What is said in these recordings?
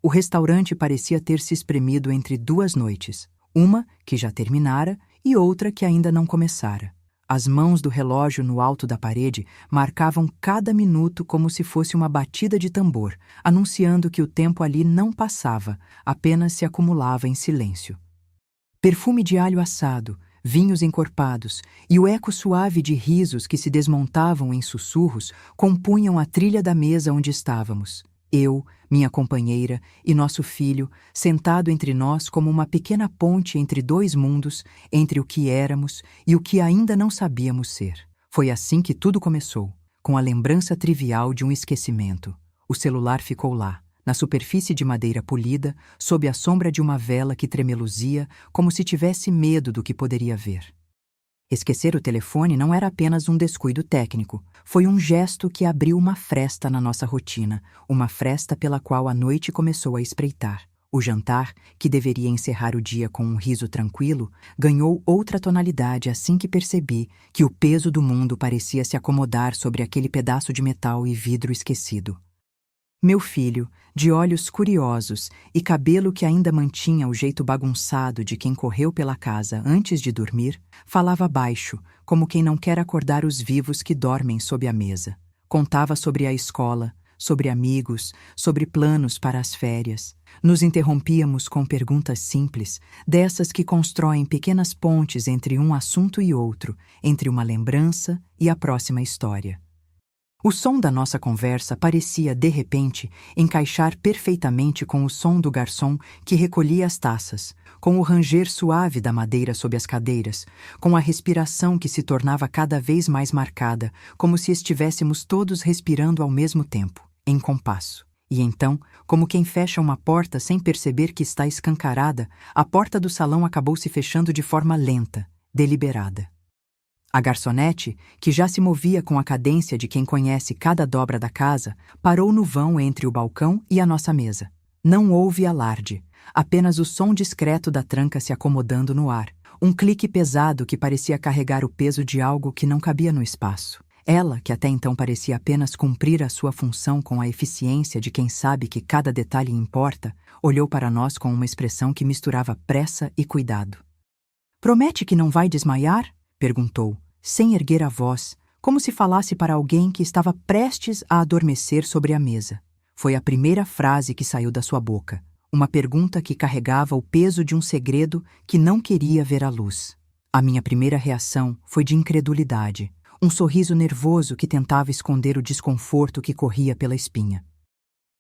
O restaurante parecia ter se espremido entre duas noites, uma que já terminara e outra que ainda não começara. As mãos do relógio no alto da parede marcavam cada minuto como se fosse uma batida de tambor, anunciando que o tempo ali não passava, apenas se acumulava em silêncio. Perfume de alho assado, vinhos encorpados e o eco suave de risos que se desmontavam em sussurros compunham a trilha da mesa onde estávamos. Eu, minha companheira e nosso filho, sentado entre nós como uma pequena ponte entre dois mundos, entre o que éramos e o que ainda não sabíamos ser. Foi assim que tudo começou, com a lembrança trivial de um esquecimento. O celular ficou lá, na superfície de madeira polida, sob a sombra de uma vela que tremeluzia, como se tivesse medo do que poderia ver. Esquecer o telefone não era apenas um descuido técnico, foi um gesto que abriu uma fresta na nossa rotina, uma fresta pela qual a noite começou a espreitar. O jantar, que deveria encerrar o dia com um riso tranquilo, ganhou outra tonalidade assim que percebi que o peso do mundo parecia se acomodar sobre aquele pedaço de metal e vidro esquecido. Meu filho, de olhos curiosos e cabelo que ainda mantinha o jeito bagunçado de quem correu pela casa antes de dormir, falava baixo, como quem não quer acordar os vivos que dormem sob a mesa. Contava sobre a escola, sobre amigos, sobre planos para as férias. Nos interrompíamos com perguntas simples, dessas que constroem pequenas pontes entre um assunto e outro, entre uma lembrança e a próxima história. O som da nossa conversa parecia, de repente, encaixar perfeitamente com o som do garçom que recolhia as taças, com o ranger suave da madeira sob as cadeiras, com a respiração que se tornava cada vez mais marcada, como se estivéssemos todos respirando ao mesmo tempo, em compasso. E então, como quem fecha uma porta sem perceber que está escancarada, a porta do salão acabou se fechando de forma lenta, deliberada. A garçonete, que já se movia com a cadência de quem conhece cada dobra da casa, parou no vão entre o balcão e a nossa mesa. Não houve alarde, apenas o som discreto da tranca se acomodando no ar, um clique pesado que parecia carregar o peso de algo que não cabia no espaço. Ela, que até então parecia apenas cumprir a sua função com a eficiência de quem sabe que cada detalhe importa, olhou para nós com uma expressão que misturava pressa e cuidado. "Promete que não vai desmaiar?" perguntou, sem erguer a voz, como se falasse para alguém que estava prestes a adormecer sobre a mesa. Foi a primeira frase que saiu da sua boca, uma pergunta que carregava o peso de um segredo que não queria ver à luz. A minha primeira reação foi de incredulidade, um sorriso nervoso que tentava esconder o desconforto que corria pela espinha.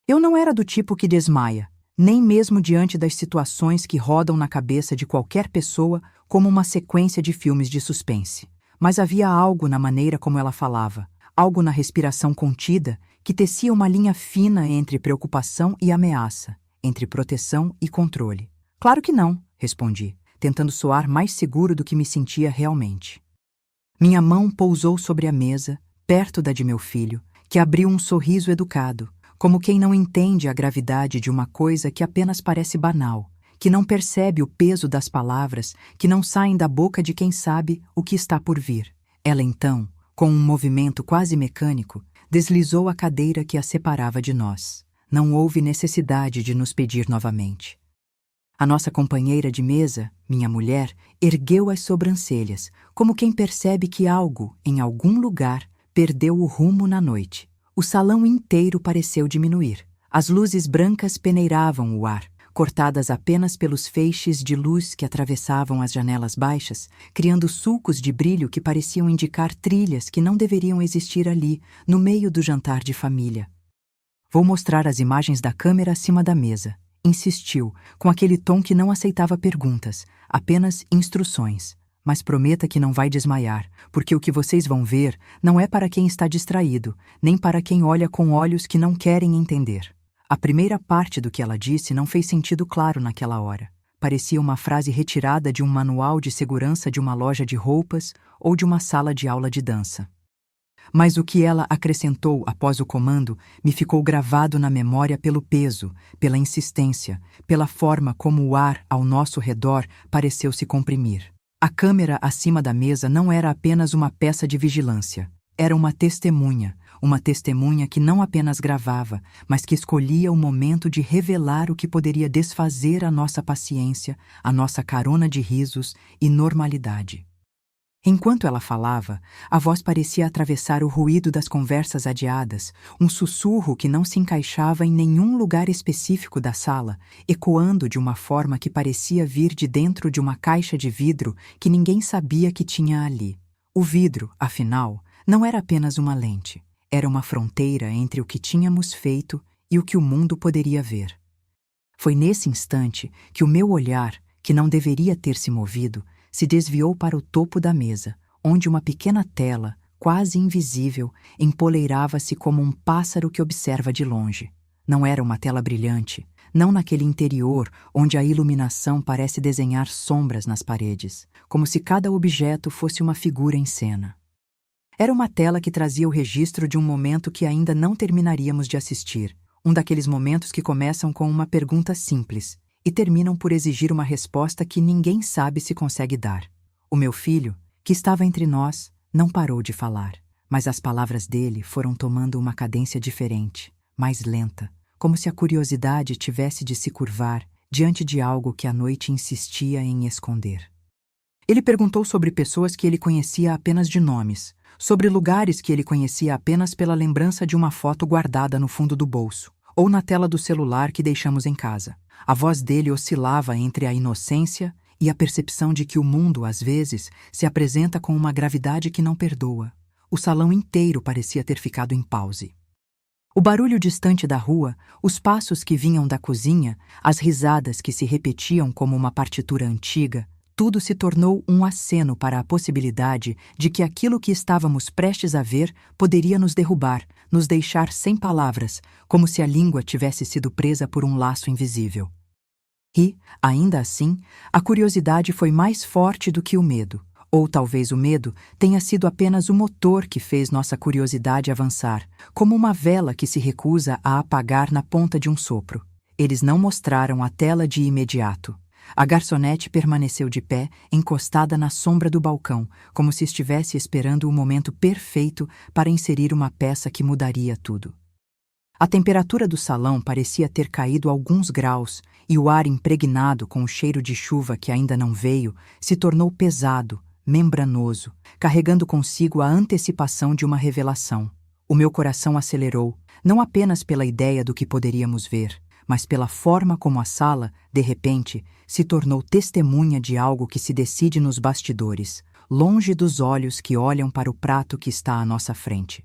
Eu não era do tipo que desmaia, nem mesmo diante das situações que rodam na cabeça de qualquer pessoa como uma sequência de filmes de suspense. Mas havia algo na maneira como ela falava, algo na respiração contida, que tecia uma linha fina entre preocupação e ameaça, entre proteção e controle. "Claro que não", respondi, tentando soar mais seguro do que me sentia realmente. Minha mão pousou sobre a mesa, perto da de meu filho, que abriu um sorriso educado, como quem não entende a gravidade de uma coisa que apenas parece banal, que não percebe o peso das palavras que não saem da boca de quem sabe o que está por vir. Ela então, com um movimento quase mecânico, deslizou a cadeira que a separava de nós. Não houve necessidade de nos pedir novamente. A nossa companheira de mesa, minha mulher, ergueu as sobrancelhas, como quem percebe que algo, em algum lugar, perdeu o rumo na noite. O salão inteiro pareceu diminuir. As luzes brancas peneiravam o ar, cortadas apenas pelos feixes de luz que atravessavam as janelas baixas, criando sulcos de brilho que pareciam indicar trilhas que não deveriam existir ali, no meio do jantar de família. "Vou mostrar as imagens da câmera acima da mesa", insistiu, com aquele tom que não aceitava perguntas, apenas instruções. "Mas prometa que não vai desmaiar, porque o que vocês vão ver não é para quem está distraído, nem para quem olha com olhos que não querem entender." A primeira parte do que ela disse não fez sentido claro naquela hora. Parecia uma frase retirada de um manual de segurança de uma loja de roupas ou de uma sala de aula de dança. Mas o que ela acrescentou após o comando me ficou gravado na memória pelo peso, pela insistência, pela forma como o ar ao nosso redor pareceu se comprimir. A câmera acima da mesa não era apenas uma peça de vigilância. Era uma testemunha, uma testemunha que não apenas gravava, mas que escolhia o momento de revelar o que poderia desfazer a nossa paciência, a nossa carona de risos e normalidade. Enquanto ela falava, a voz parecia atravessar o ruído das conversas adiadas, um sussurro que não se encaixava em nenhum lugar específico da sala, ecoando de uma forma que parecia vir de dentro de uma caixa de vidro que ninguém sabia que tinha ali. O vidro, afinal, não era apenas uma lente, era uma fronteira entre o que tínhamos feito e o que o mundo poderia ver. Foi nesse instante que o meu olhar, que não deveria ter se movido, se desviou para o topo da mesa, onde uma pequena tela, quase invisível, empoleirava-se como um pássaro que observa de longe. Não era uma tela brilhante, não naquele interior onde a iluminação parece desenhar sombras nas paredes, como se cada objeto fosse uma figura em cena. Era uma tela que trazia o registro de um momento que ainda não terminaríamos de assistir, um daqueles momentos que começam com uma pergunta simples e terminam por exigir uma resposta que ninguém sabe se consegue dar. O meu filho, que estava entre nós, não parou de falar, mas as palavras dele foram tomando uma cadência diferente, mais lenta, como se a curiosidade tivesse de se curvar diante de algo que a noite insistia em esconder. Ele perguntou sobre pessoas que ele conhecia apenas de nomes, sobre lugares que ele conhecia apenas pela lembrança de uma foto guardada no fundo do bolso, ou na tela do celular que deixamos em casa. A voz dele oscilava entre a inocência e a percepção de que o mundo, às vezes, se apresenta com uma gravidade que não perdoa. O salão inteiro parecia ter ficado em pause. O barulho distante da rua, os passos que vinham da cozinha, as risadas que se repetiam como uma partitura antiga, tudo se tornou um aceno para a possibilidade de que aquilo que estávamos prestes a ver poderia nos derrubar, nos deixar sem palavras, como se a língua tivesse sido presa por um laço invisível. E, ainda assim, a curiosidade foi mais forte do que o medo. Ou talvez o medo tenha sido apenas o motor que fez nossa curiosidade avançar, como uma vela que se recusa a apagar na ponta de um sopro. Eles não mostraram a tela de imediato. A garçonete permaneceu de pé, encostada na sombra do balcão, como se estivesse esperando o momento perfeito para inserir uma peça que mudaria tudo. A temperatura do salão parecia ter caído alguns graus e o ar impregnado com o cheiro de chuva que ainda não veio se tornou pesado, membranoso, carregando consigo a antecipação de uma revelação. O meu coração acelerou, não apenas pela ideia do que poderíamos ver, mas pela forma como a sala, de repente, se tornou testemunha de algo que se decide nos bastidores, longe dos olhos que olham para o prato que está à nossa frente.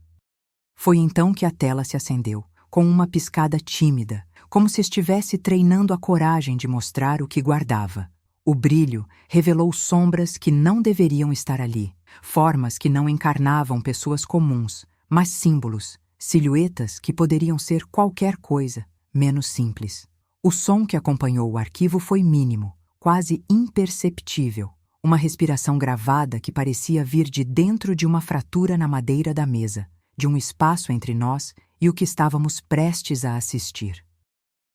Foi então que a tela se acendeu, com uma piscada tímida, como se estivesse treinando a coragem de mostrar o que guardava. O brilho revelou sombras que não deveriam estar ali, formas que não encarnavam pessoas comuns, mas símbolos, silhuetas que poderiam ser qualquer coisa, menos simples. O som que acompanhou o arquivo foi mínimo, quase imperceptível, uma respiração gravada que parecia vir de dentro de uma fratura na madeira da mesa, de um espaço entre nós e o que estávamos prestes a assistir.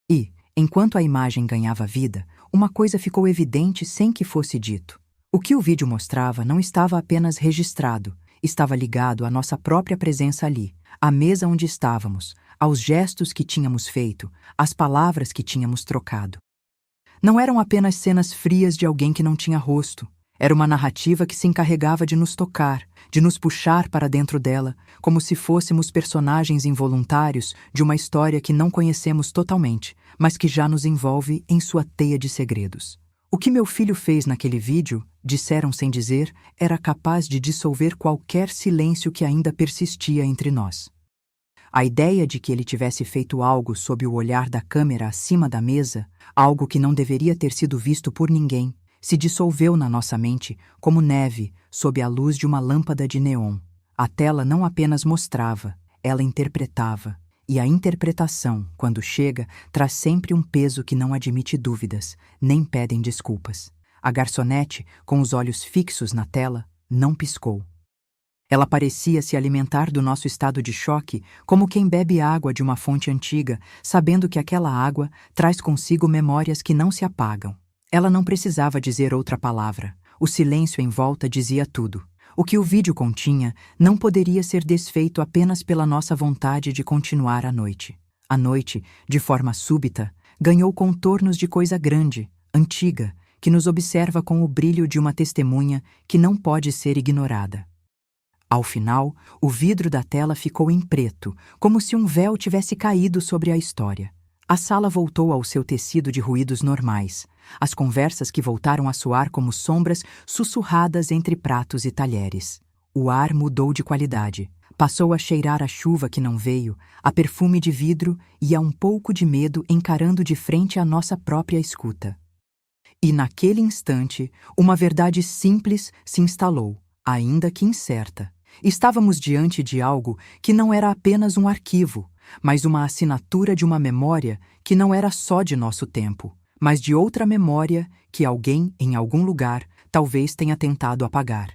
E, enquanto a imagem ganhava vida, uma coisa ficou evidente sem que fosse dito. O que o vídeo mostrava não estava apenas registrado, estava ligado à nossa própria presença ali, à mesa onde estávamos, aos gestos que tínhamos feito, às palavras que tínhamos trocado. Não eram apenas cenas frias de alguém que não tinha rosto. Era uma narrativa que se encarregava de nos tocar, de nos puxar para dentro dela, como se fôssemos personagens involuntários de uma história que não conhecemos totalmente, mas que já nos envolve em sua teia de segredos. O que meu filho fez naquele vídeo, disseram sem dizer, era capaz de dissolver qualquer silêncio que ainda persistia entre nós. A ideia de que ele tivesse feito algo sob o olhar da câmera acima da mesa, algo que não deveria ter sido visto por ninguém, se dissolveu na nossa mente como neve sob a luz de uma lâmpada de neon. A tela não apenas mostrava, ela interpretava. E a interpretação, quando chega, traz sempre um peso que não admite dúvidas, nem pedem desculpas. A garçonete, com os olhos fixos na tela, não piscou. Ela parecia se alimentar do nosso estado de choque, como quem bebe água de uma fonte antiga, sabendo que aquela água traz consigo memórias que não se apagam. Ela não precisava dizer outra palavra. O silêncio em volta dizia tudo. O que o vídeo continha não poderia ser desfeito apenas pela nossa vontade de continuar a noite. A noite, de forma súbita, ganhou contornos de coisa grande, antiga, que nos observa com o brilho de uma testemunha que não pode ser ignorada. Ao final, o vidro da tela ficou em preto, como se um véu tivesse caído sobre a história. A sala voltou ao seu tecido de ruídos normais, as conversas que voltaram a soar como sombras sussurradas entre pratos e talheres. O ar mudou de qualidade, passou a cheirar a chuva que não veio, a perfume de vidro e a um pouco de medo encarando de frente a nossa própria escuta. E naquele instante, uma verdade simples se instalou, ainda que incerta. Estávamos diante de algo que não era apenas um arquivo, mas uma assinatura de uma memória que não era só de nosso tempo, mas de outra memória que alguém, em algum lugar, talvez tenha tentado apagar.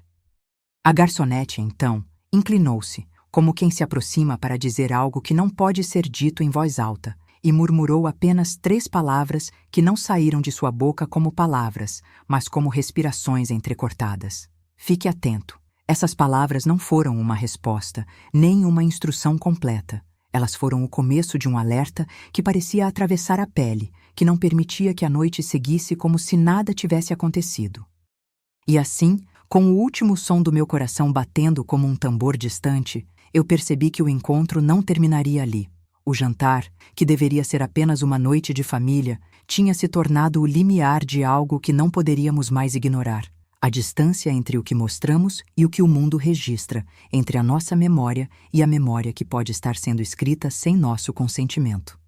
A garçonete, então, inclinou-se, como quem se aproxima para dizer algo que não pode ser dito em voz alta, e murmurou apenas 3 palavras que não saíram de sua boca como palavras, mas como respirações entrecortadas. Fique atento. Essas palavras não foram uma resposta, nem uma instrução completa. Elas foram o começo de um alerta que parecia atravessar a pele, que não permitia que a noite seguisse como se nada tivesse acontecido. E assim, com o último som do meu coração batendo como um tambor distante, eu percebi que o encontro não terminaria ali. O jantar, que deveria ser apenas uma noite de família, tinha se tornado o limiar de algo que não poderíamos mais ignorar. A distância entre o que mostramos e o que o mundo registra, entre a nossa memória e a memória que pode estar sendo escrita sem nosso consentimento.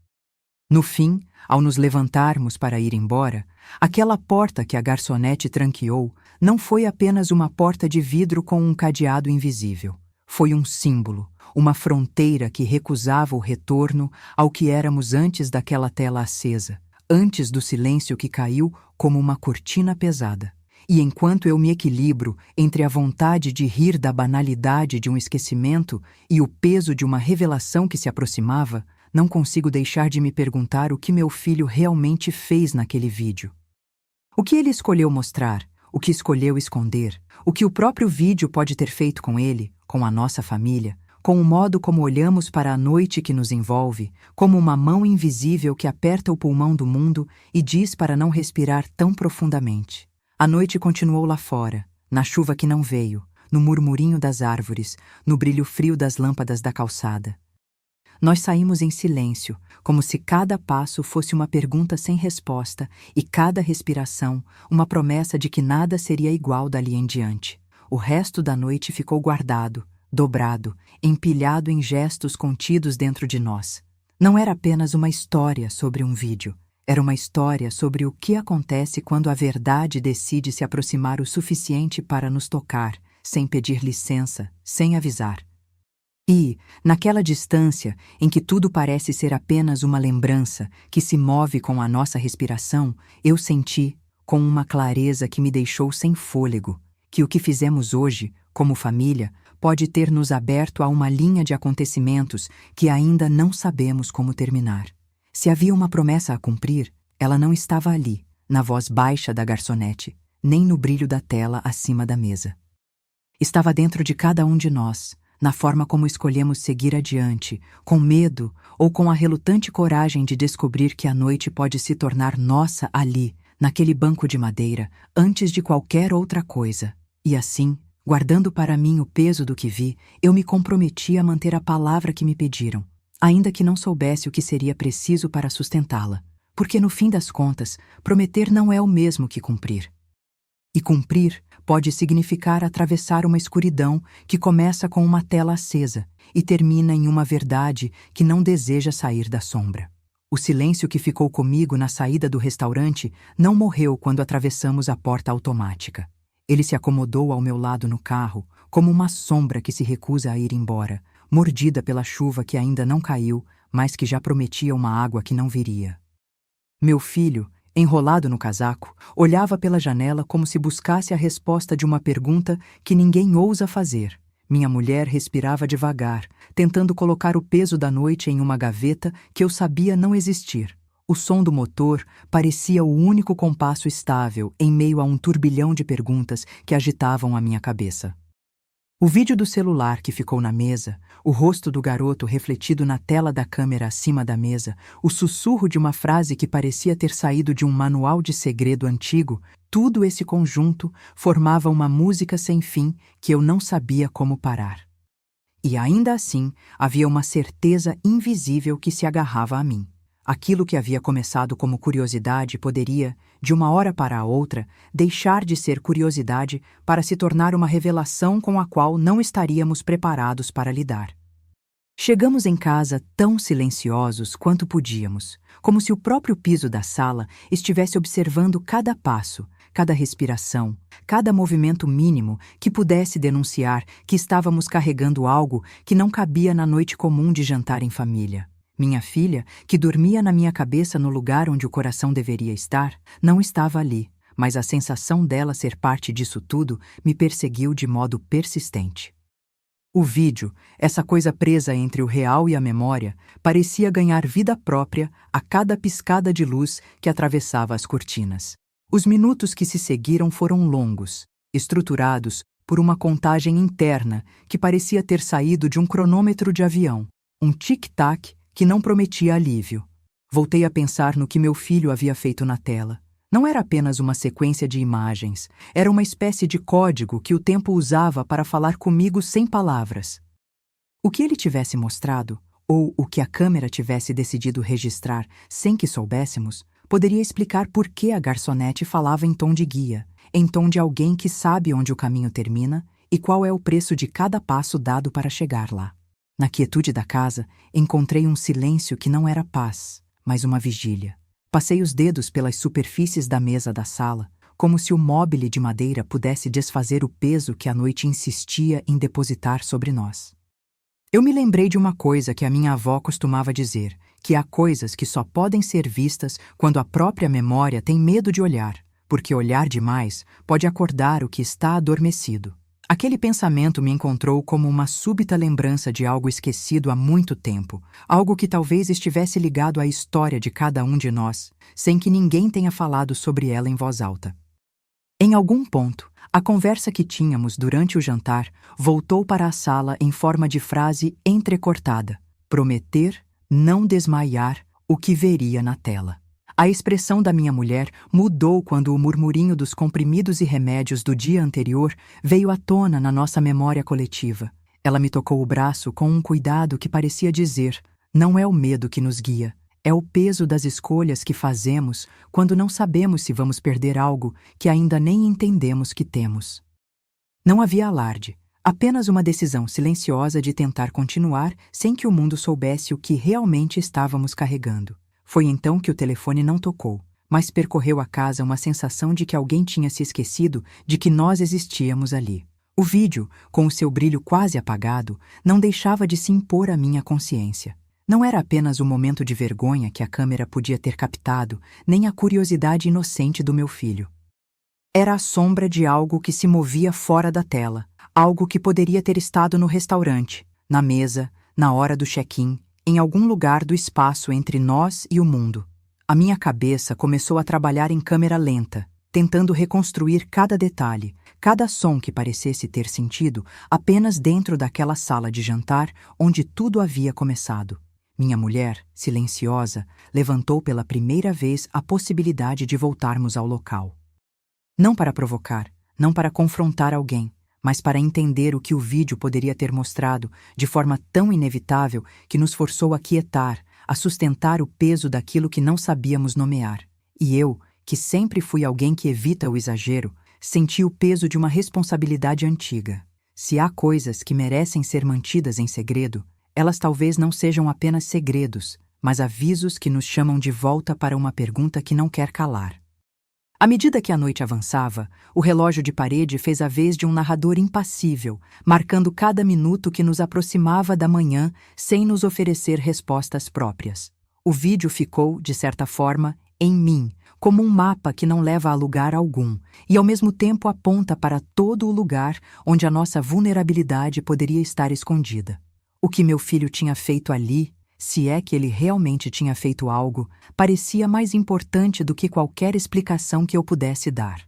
No fim, ao nos levantarmos para ir embora, aquela porta que a garçonete tranqueou não foi apenas uma porta de vidro com um cadeado invisível. Foi um símbolo, uma fronteira que recusava o retorno ao que éramos antes daquela tela acesa, antes do silêncio que caiu como uma cortina pesada. E enquanto eu me equilibro entre a vontade de rir da banalidade de um esquecimento e o peso de uma revelação que se aproximava, não consigo deixar de me perguntar o que meu filho realmente fez naquele vídeo. O que ele escolheu mostrar, o que escolheu esconder, o que o próprio vídeo pode ter feito com ele, com a nossa família, com o modo como olhamos para a noite que nos envolve, como uma mão invisível que aperta o pulmão do mundo e diz para não respirar tão profundamente. A noite continuou lá fora, na chuva que não veio, no murmurinho das árvores, no brilho frio das lâmpadas da calçada. Nós saímos em silêncio, como se cada passo fosse uma pergunta sem resposta e cada respiração uma promessa de que nada seria igual dali em diante. O resto da noite ficou guardado, dobrado, empilhado em gestos contidos dentro de nós. Não era apenas uma história sobre um vídeo. Era uma história sobre o que acontece quando a verdade decide se aproximar o suficiente para nos tocar, sem pedir licença, sem avisar. E, naquela distância em que tudo parece ser apenas uma lembrança que se move com a nossa respiração, eu senti, com uma clareza que me deixou sem fôlego, que o que fizemos hoje, como família, pode ter nos aberto a uma linha de acontecimentos que ainda não sabemos como terminar. Se havia uma promessa a cumprir, ela não estava ali, na voz baixa da garçonete, nem no brilho da tela acima da mesa. Estava dentro de cada um de nós, na forma como escolhemos seguir adiante, com medo ou com a relutante coragem de descobrir que a noite pode se tornar nossa ali, naquele banco de madeira, antes de qualquer outra coisa. E assim, guardando para mim o peso do que vi, eu me comprometi a manter a palavra que me pediram, ainda que não soubesse o que seria preciso para sustentá-la, porque no fim das contas, prometer não é o mesmo que cumprir. E cumprir pode significar atravessar uma escuridão que começa com uma tela acesa e termina em uma verdade que não deseja sair da sombra. O silêncio que ficou comigo na saída do restaurante não morreu quando atravessamos a porta automática. Ele se acomodou ao meu lado no carro, como uma sombra que se recusa a ir embora, mordida pela chuva que ainda não caiu, mas que já prometia uma água que não viria. Meu filho, enrolado no casaco, olhava pela janela como se buscasse a resposta de uma pergunta que ninguém ousa fazer. Minha mulher respirava devagar, tentando colocar o peso da noite em uma gaveta que eu sabia não existir. O som do motor parecia o único compasso estável em meio a um turbilhão de perguntas que agitavam a minha cabeça. O vídeo do celular que ficou na mesa, o rosto do garoto refletido na tela da câmera acima da mesa, o sussurro de uma frase que parecia ter saído de um manual de segredo antigo, tudo esse conjunto formava uma música sem fim que eu não sabia como parar. E ainda assim, havia uma certeza invisível que se agarrava a mim. Aquilo que havia começado como curiosidade poderia, de uma hora para a outra, deixar de ser curiosidade para se tornar uma revelação com a qual não estaríamos preparados para lidar. Chegamos em casa tão silenciosos quanto podíamos, como se o próprio piso da sala estivesse observando cada passo, cada respiração, cada movimento mínimo que pudesse denunciar que estávamos carregando algo que não cabia na noite comum de jantar em família. Minha filha, que dormia na minha cabeça no lugar onde o coração deveria estar, não estava ali, mas a sensação dela ser parte disso tudo me perseguiu de modo persistente. O vídeo, essa coisa presa entre o real e a memória, parecia ganhar vida própria a cada piscada de luz que atravessava as cortinas. Os minutos que se seguiram foram longos, estruturados por uma contagem interna que parecia ter saído de um cronômetro de avião, um tic-tac que não prometia alívio. Voltei a pensar no que meu filho havia feito na tela. Não era apenas uma sequência de imagens, era uma espécie de código que o tempo usava para falar comigo sem palavras. O que ele tivesse mostrado, ou o que a câmera tivesse decidido registrar sem que soubéssemos, poderia explicar por que a garçonete falava em tom de guia, em tom de alguém que sabe onde o caminho termina e qual é o preço de cada passo dado para chegar lá. Na quietude da casa, encontrei um silêncio que não era paz, mas uma vigília. Passei os dedos pelas superfícies da mesa da sala, como se o móbile de madeira pudesse desfazer o peso que a noite insistia em depositar sobre nós. Eu me lembrei de uma coisa que a minha avó costumava dizer, que há coisas que só podem ser vistas quando a própria memória tem medo de olhar, porque olhar demais pode acordar o que está adormecido. Aquele pensamento me encontrou como uma súbita lembrança de algo esquecido há muito tempo, algo que talvez estivesse ligado à história de cada um de nós, sem que ninguém tenha falado sobre ela em voz alta. Em algum ponto, a conversa que tínhamos durante o jantar voltou para a sala em forma de frase entrecortada: prometer não desmaiar o que veria na tela. A expressão da minha mulher mudou quando o murmurinho dos comprimidos e remédios do dia anterior veio à tona na nossa memória coletiva. Ela me tocou o braço com um cuidado que parecia dizer: não é o medo que nos guia, é o peso das escolhas que fazemos quando não sabemos se vamos perder algo que ainda nem entendemos que temos. Não havia alarde, apenas uma decisão silenciosa de tentar continuar sem que o mundo soubesse o que realmente estávamos carregando. Foi então que o telefone não tocou, mas percorreu a casa uma sensação de que alguém tinha se esquecido de que nós existíamos ali. O vídeo, com o seu brilho quase apagado, não deixava de se impor à minha consciência. Não era apenas o momento de vergonha que a câmera podia ter captado, nem a curiosidade inocente do meu filho. Era a sombra de algo que se movia fora da tela, algo que poderia ter estado no restaurante, na mesa, na hora do check-in, em algum lugar do espaço entre nós e o mundo. A minha cabeça começou a trabalhar em câmera lenta, tentando reconstruir cada detalhe, cada som que parecesse ter sentido apenas dentro daquela sala de jantar onde tudo havia começado. Minha mulher, silenciosa, levantou pela primeira vez a possibilidade de voltarmos ao local. Não para provocar, não para confrontar alguém, mas para entender o que o vídeo poderia ter mostrado de forma tão inevitável que nos forçou a quietar, a sustentar o peso daquilo que não sabíamos nomear. E eu, que sempre fui alguém que evita o exagero, senti o peso de uma responsabilidade antiga. Se há coisas que merecem ser mantidas em segredo, elas talvez não sejam apenas segredos, mas avisos que nos chamam de volta para uma pergunta que não quer calar. À medida que a noite avançava, o relógio de parede fez a vez de um narrador impassível, marcando cada minuto que nos aproximava da manhã sem nos oferecer respostas próprias. O vídeo ficou, de certa forma, em mim, como um mapa que não leva a lugar algum, e ao mesmo tempo aponta para todo o lugar onde a nossa vulnerabilidade poderia estar escondida. O que meu filho tinha feito ali, se é que ele realmente tinha feito algo, parecia mais importante do que qualquer explicação que eu pudesse dar.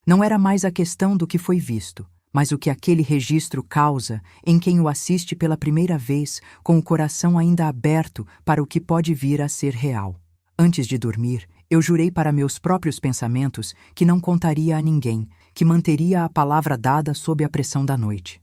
Não era mais a questão do que foi visto, mas o que aquele registro causa em quem o assiste pela primeira vez, com o coração ainda aberto para o que pode vir a ser real. Antes de dormir, eu jurei para meus próprios pensamentos que não contaria a ninguém, que manteria a palavra dada sob a pressão da noite.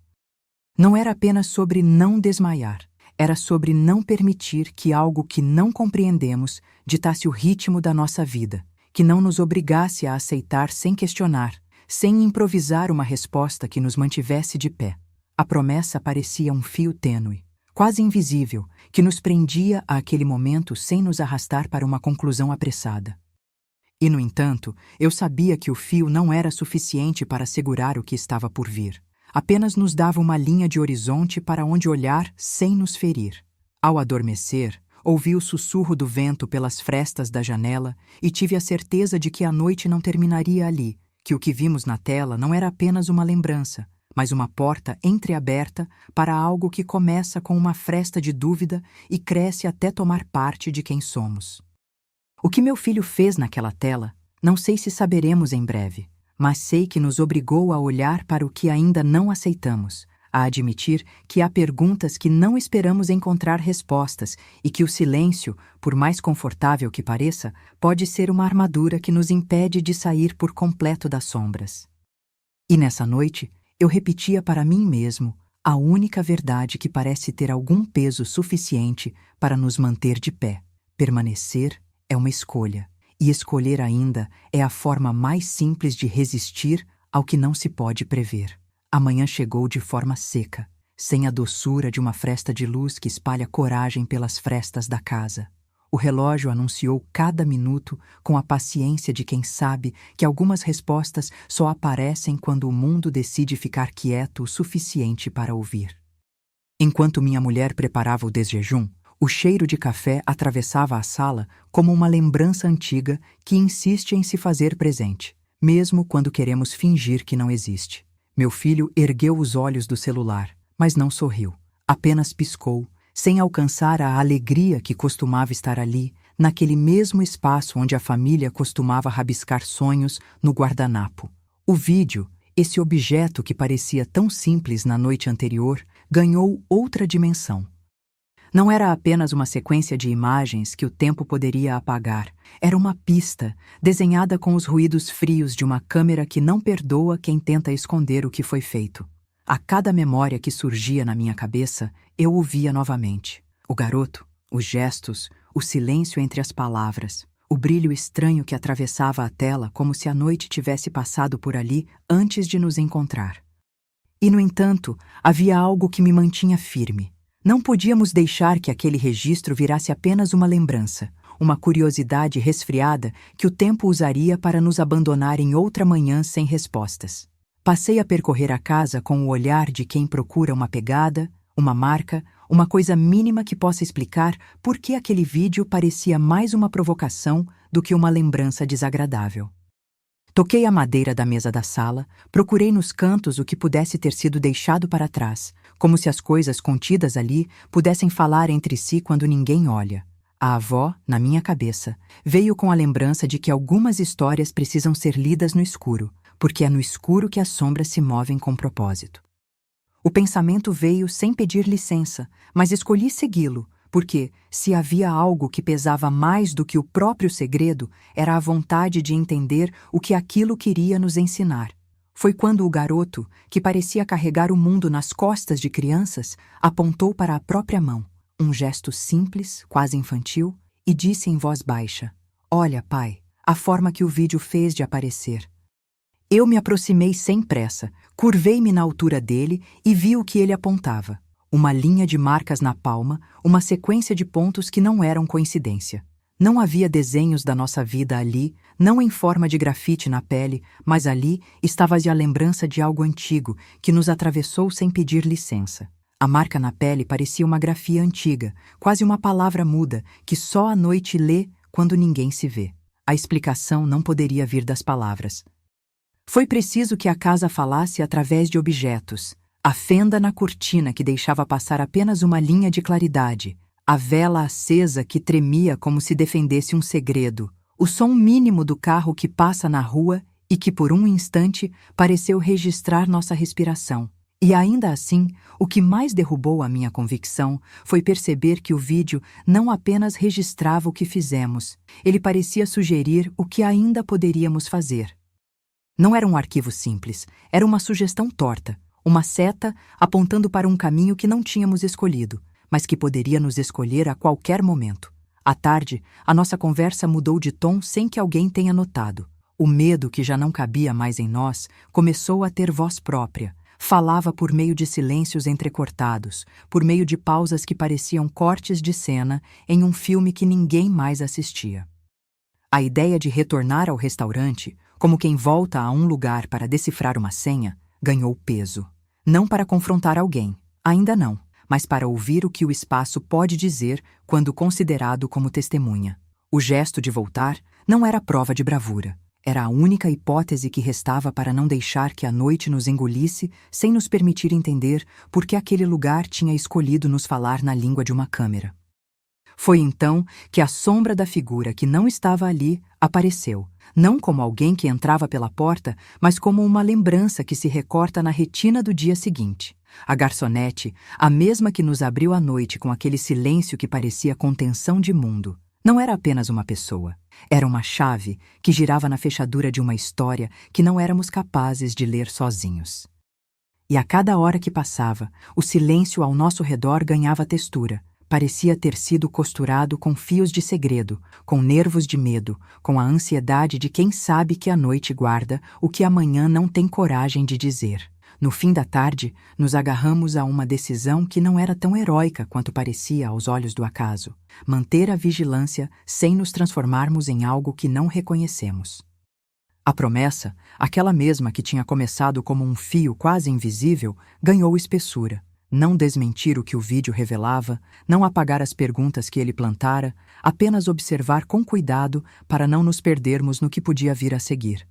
Não era apenas sobre não desmaiar, era sobre não permitir que algo que não compreendemos ditasse o ritmo da nossa vida, que não nos obrigasse a aceitar sem questionar, sem improvisar uma resposta que nos mantivesse de pé. A promessa parecia um fio tênue, quase invisível, que nos prendia àquele momento sem nos arrastar para uma conclusão apressada. E, no entanto, eu sabia que o fio não era suficiente para segurar o que estava por vir. Apenas nos dava uma linha de horizonte para onde olhar sem nos ferir. Ao adormecer, ouvi o sussurro do vento pelas frestas da janela e tive a certeza de que a noite não terminaria ali, que o que vimos na tela não era apenas uma lembrança, mas uma porta entreaberta para algo que começa com uma fresta de dúvida e cresce até tomar parte de quem somos. O que meu filho fez naquela tela, não sei se saberemos em breve, mas sei que nos obrigou a olhar para o que ainda não aceitamos, a admitir que há perguntas que não esperamos encontrar respostas e que o silêncio, por mais confortável que pareça, pode ser uma armadura que nos impede de sair por completo das sombras. E nessa noite, eu repetia para mim mesmo a única verdade que parece ter algum peso suficiente para nos manter de pé. Permanecer é uma escolha, e escolher ainda é a forma mais simples de resistir ao que não se pode prever. A manhã chegou de forma seca, sem a doçura de uma fresta de luz que espalha coragem pelas frestas da casa. O relógio anunciou cada minuto com a paciência de quem sabe que algumas respostas só aparecem quando o mundo decide ficar quieto o suficiente para ouvir. Enquanto minha mulher preparava o desjejum, o cheiro de café atravessava a sala como uma lembrança antiga que insiste em se fazer presente, mesmo quando queremos fingir que não existe. Meu filho ergueu os olhos do celular, mas não sorriu. Apenas piscou, sem alcançar a alegria que costumava estar ali, naquele mesmo espaço onde a família costumava rabiscar sonhos no guardanapo. O vídeo, esse objeto que parecia tão simples na noite anterior, ganhou outra dimensão. Não era apenas uma sequência de imagens que o tempo poderia apagar. Era uma pista, desenhada com os ruídos frios de uma câmera que não perdoa quem tenta esconder o que foi feito. A cada memória que surgia na minha cabeça, eu ouvia novamente. O garoto, os gestos, o silêncio entre as palavras, o brilho estranho que atravessava a tela como se a noite tivesse passado por ali antes de nos encontrar. E, no entanto, havia algo que me mantinha firme. Não podíamos deixar que aquele registro virasse apenas uma lembrança, uma curiosidade resfriada que o tempo usaria para nos abandonar em outra manhã sem respostas. Passei a percorrer a casa com o olhar de quem procura uma pegada, uma marca, uma coisa mínima que possa explicar por que aquele vídeo parecia mais uma provocação do que uma lembrança desagradável. Toquei a madeira da mesa da sala, procurei nos cantos o que pudesse ter sido deixado para trás, como se as coisas contidas ali pudessem falar entre si quando ninguém olha. A avó, na minha cabeça, veio com a lembrança de que algumas histórias precisam ser lidas no escuro, porque é no escuro que as sombras se movem com propósito. O pensamento veio sem pedir licença, mas escolhi segui-lo, porque, se havia algo que pesava mais do que o próprio segredo, era a vontade de entender o que aquilo queria nos ensinar. Foi quando o garoto, que parecia carregar o mundo nas costas de crianças, apontou para a própria mão, um gesto simples, quase infantil, e disse em voz baixa: "Olha, pai, a forma que o vídeo fez de aparecer." Eu me aproximei sem pressa, curvei-me na altura dele e vi o que ele apontava. Uma linha de marcas na palma, uma sequência de pontos que não eram coincidência. Não havia desenhos da nossa vida ali, não em forma de grafite na pele, mas ali estava a lembrança de algo antigo que nos atravessou sem pedir licença. A marca na pele parecia uma grafia antiga, quase uma palavra muda, que só a noite lê quando ninguém se vê. A explicação não poderia vir das palavras. Foi preciso que a casa falasse através de objetos. A fenda na cortina que deixava passar apenas uma linha de claridade, a vela acesa que tremia como se defendesse um segredo, o som mínimo do carro que passa na rua e que por um instante pareceu registrar nossa respiração. E ainda assim, o que mais derrubou a minha convicção foi perceber que o vídeo não apenas registrava o que fizemos, ele parecia sugerir o que ainda poderíamos fazer. Não era um arquivo simples, era uma sugestão torta, uma seta apontando para um caminho que não tínhamos escolhido, mas que poderia nos escolher a qualquer momento. À tarde, a nossa conversa mudou de tom sem que alguém tenha notado. O medo que já não cabia mais em nós começou a ter voz própria. Falava por meio de silêncios entrecortados, por meio de pausas que pareciam cortes de cena em um filme que ninguém mais assistia. A ideia de retornar ao restaurante, como quem volta a um lugar para decifrar uma senha, ganhou peso. Não para confrontar alguém, ainda não, mas para ouvir o que o espaço pode dizer quando considerado como testemunha. O gesto de voltar não era prova de bravura. Era a única hipótese que restava para não deixar que a noite nos engolisse sem nos permitir entender por que aquele lugar tinha escolhido nos falar na língua de uma câmera. Foi então que a sombra da figura que não estava ali apareceu, não como alguém que entrava pela porta, mas como uma lembrança que se recorta na retina do dia seguinte. A garçonete, a mesma que nos abriu a noite com aquele silêncio que parecia contenção de mundo, não era apenas uma pessoa. Era uma chave que girava na fechadura de uma história que não éramos capazes de ler sozinhos. E a cada hora que passava, o silêncio ao nosso redor ganhava textura. Parecia ter sido costurado com fios de segredo, com nervos de medo, com a ansiedade de quem sabe que a noite guarda o que amanhã não tem coragem de dizer. No fim da tarde, nos agarramos a uma decisão que não era tão heróica quanto parecia aos olhos do acaso: manter a vigilância sem nos transformarmos em algo que não reconhecemos. A promessa, aquela mesma que tinha começado como um fio quase invisível, ganhou espessura. Não desmentir o que o vídeo revelava, não apagar as perguntas que ele plantara, apenas observar com cuidado para não nos perdermos no que podia vir a seguir.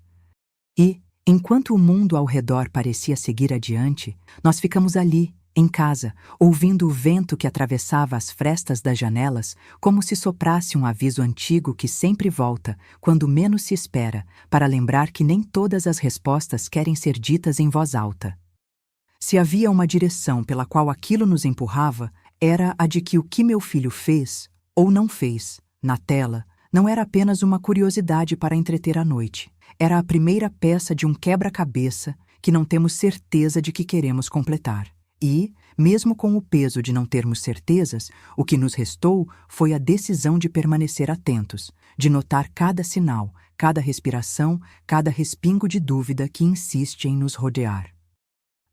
E, enquanto o mundo ao redor parecia seguir adiante, nós ficamos ali, em casa, ouvindo o vento que atravessava as frestas das janelas como se soprasse um aviso antigo que sempre volta, quando menos se espera, para lembrar que nem todas as respostas querem ser ditas em voz alta. Se havia uma direção pela qual aquilo nos empurrava, era a de que o que meu filho fez, ou não fez, na tela, não era apenas uma curiosidade para entreter a noite. Era a primeira peça de um quebra-cabeça que não temos certeza de que queremos completar. E, mesmo com o peso de não termos certezas, o que nos restou foi a decisão de permanecer atentos, de notar cada sinal, cada respiração, cada respingo de dúvida que insiste em nos rodear.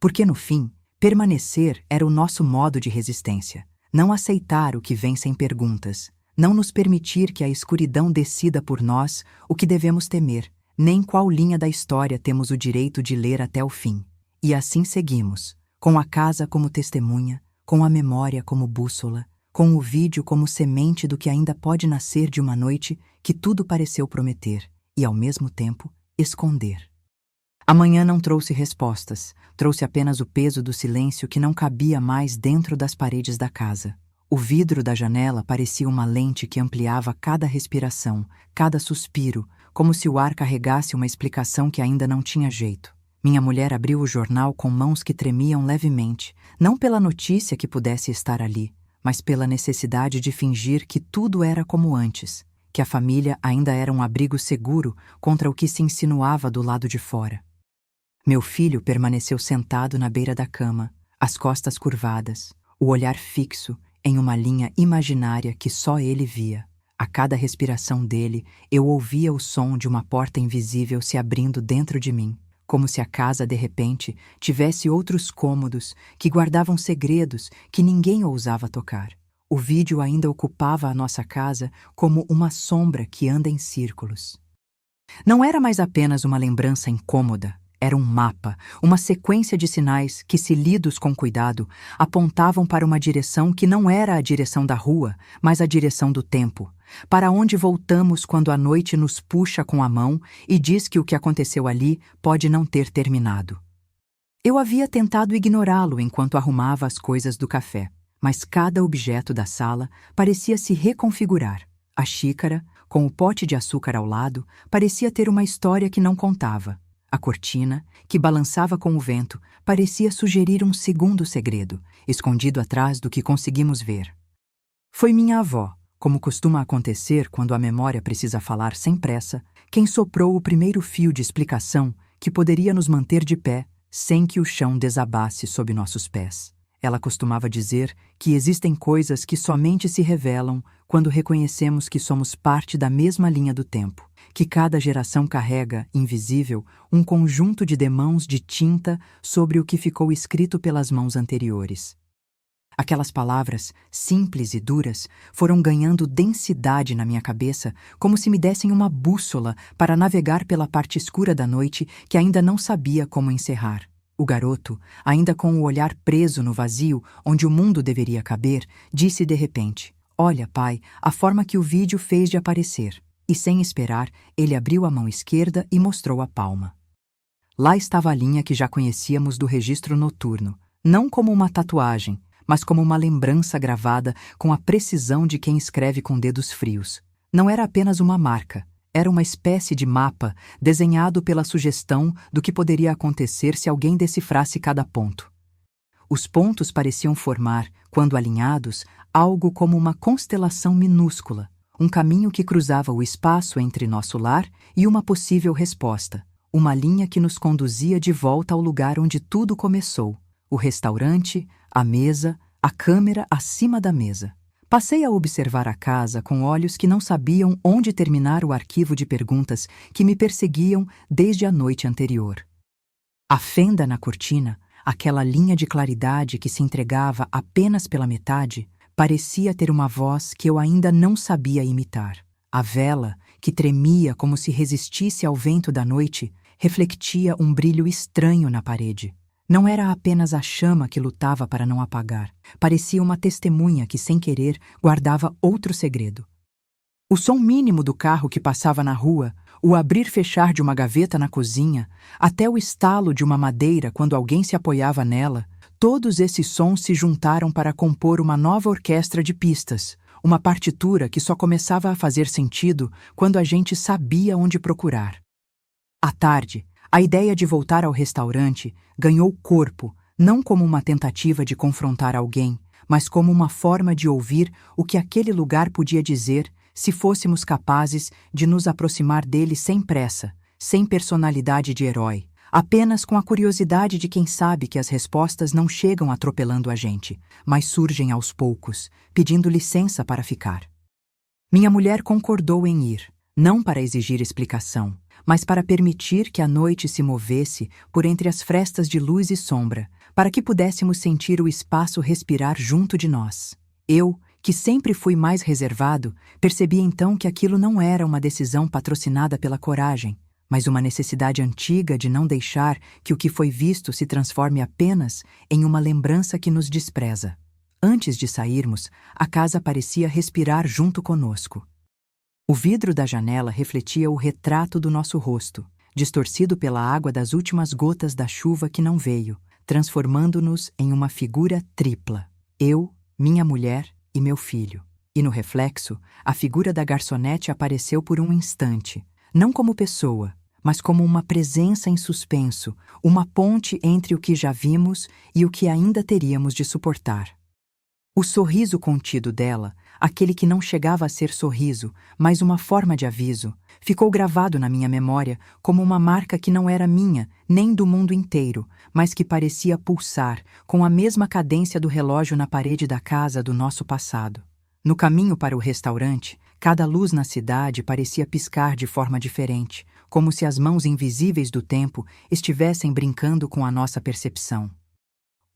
Porque, no fim, permanecer era o nosso modo de resistência. Não aceitar o que vem sem perguntas. Não nos permitir que a escuridão decida por nós o que devemos temer, nem qual linha da história temos o direito de ler até o fim. E assim seguimos, com a casa como testemunha, com a memória como bússola, com o vídeo como semente do que ainda pode nascer de uma noite que tudo pareceu prometer e, ao mesmo tempo, esconder. A manhã não trouxe respostas, trouxe apenas o peso do silêncio que não cabia mais dentro das paredes da casa. O vidro da janela parecia uma lente que ampliava cada respiração, cada suspiro, como se o ar carregasse uma explicação que ainda não tinha jeito. Minha mulher abriu o jornal com mãos que tremiam levemente, não pela notícia que pudesse estar ali, mas pela necessidade de fingir que tudo era como antes, que a família ainda era um abrigo seguro contra o que se insinuava do lado de fora. Meu filho permaneceu sentado na beira da cama, as costas curvadas, o olhar fixo em uma linha imaginária que só ele via. A cada respiração dele, eu ouvia o som de uma porta invisível se abrindo dentro de mim, como se a casa, de repente, tivesse outros cômodos que guardavam segredos que ninguém ousava tocar. O vídeo ainda ocupava a nossa casa como uma sombra que anda em círculos. Não era mais apenas uma lembrança incômoda. Era um mapa, uma sequência de sinais que, se lidos com cuidado, apontavam para uma direção que não era a direção da rua, mas a direção do tempo, para onde voltamos quando a noite nos puxa com a mão e diz que o que aconteceu ali pode não ter terminado. Eu havia tentado ignorá-lo enquanto arrumava as coisas do café, mas cada objeto da sala parecia se reconfigurar. A xícara, com o pote de açúcar ao lado, parecia ter uma história que não contava. A cortina, que balançava com o vento, parecia sugerir um segundo segredo, escondido atrás do que conseguimos ver. Foi minha avó, como costuma acontecer quando a memória precisa falar sem pressa, quem soprou o primeiro fio de explicação que poderia nos manter de pé sem que o chão desabasse sob nossos pés. Ela costumava dizer que existem coisas que somente se revelam quando reconhecemos que somos parte da mesma linha do tempo, que cada geração carrega, invisível, um conjunto de demãos de tinta sobre o que ficou escrito pelas mãos anteriores. Aquelas palavras, simples e duras, foram ganhando densidade na minha cabeça, como se me dessem uma bússola para navegar pela parte escura da noite que ainda não sabia como encerrar. O garoto, ainda com o olhar preso no vazio onde o mundo deveria caber, disse de repente: "Olha, pai, a forma que o vídeo fez de aparecer." E sem esperar, ele abriu a mão esquerda e mostrou a palma. Lá estava a linha que já conhecíamos do registro noturno, não como uma tatuagem, mas como uma lembrança gravada com a precisão de quem escreve com dedos frios. Não era apenas uma marca, era uma espécie de mapa desenhado pela sugestão do que poderia acontecer se alguém decifrasse cada ponto. Os pontos pareciam formar, quando alinhados, algo como uma constelação minúscula, um caminho que cruzava o espaço entre nosso lar e uma possível resposta, uma linha que nos conduzia de volta ao lugar onde tudo começou, o restaurante, a mesa, a câmera acima da mesa. Passei a observar a casa com olhos que não sabiam onde terminar o arquivo de perguntas que me perseguiam desde a noite anterior. A fenda na cortina, aquela linha de claridade que se entregava apenas pela metade, parecia ter uma voz que eu ainda não sabia imitar. A vela, que tremia como se resistisse ao vento da noite, refletia um brilho estranho na parede. Não era apenas a chama que lutava para não apagar. Parecia uma testemunha que, sem querer, guardava outro segredo. O som mínimo do carro que passava na rua, o abrir-fechar de uma gaveta na cozinha, até o estalo de uma madeira quando alguém se apoiava nela, todos esses sons se juntaram para compor uma nova orquestra de pistas, uma partitura que só começava a fazer sentido quando a gente sabia onde procurar. À tarde, a ideia de voltar ao restaurante ganhou corpo, não como uma tentativa de confrontar alguém, mas como uma forma de ouvir o que aquele lugar podia dizer se fôssemos capazes de nos aproximar dele sem pressa, sem personalidade de herói, apenas com a curiosidade de quem sabe que as respostas não chegam atropelando a gente, mas surgem aos poucos, pedindo licença para ficar. Minha mulher concordou em ir, não para exigir explicação, mas para permitir que a noite se movesse por entre as frestas de luz e sombra, para que pudéssemos sentir o espaço respirar junto de nós. Eu, que sempre fui mais reservado, percebi então que aquilo não era uma decisão patrocinada pela coragem, mas uma necessidade antiga de não deixar que o que foi visto se transforme apenas em uma lembrança que nos despreza. Antes de sairmos, a casa parecia respirar junto conosco. O vidro da janela refletia o retrato do nosso rosto, distorcido pela água das últimas gotas da chuva que não veio, transformando-nos em uma figura tripla. Eu, minha mulher e meu filho. E no reflexo, a figura da garçonete apareceu por um instante, não como pessoa, mas como uma presença em suspenso, uma ponte entre o que já vimos e o que ainda teríamos de suportar. O sorriso contido dela, aquele que não chegava a ser sorriso, mas uma forma de aviso, ficou gravado na minha memória como uma marca que não era minha, nem do mundo inteiro, mas que parecia pulsar com a mesma cadência do relógio na parede da casa do nosso passado. No caminho para o restaurante, cada luz na cidade parecia piscar de forma diferente, como se as mãos invisíveis do tempo estivessem brincando com a nossa percepção.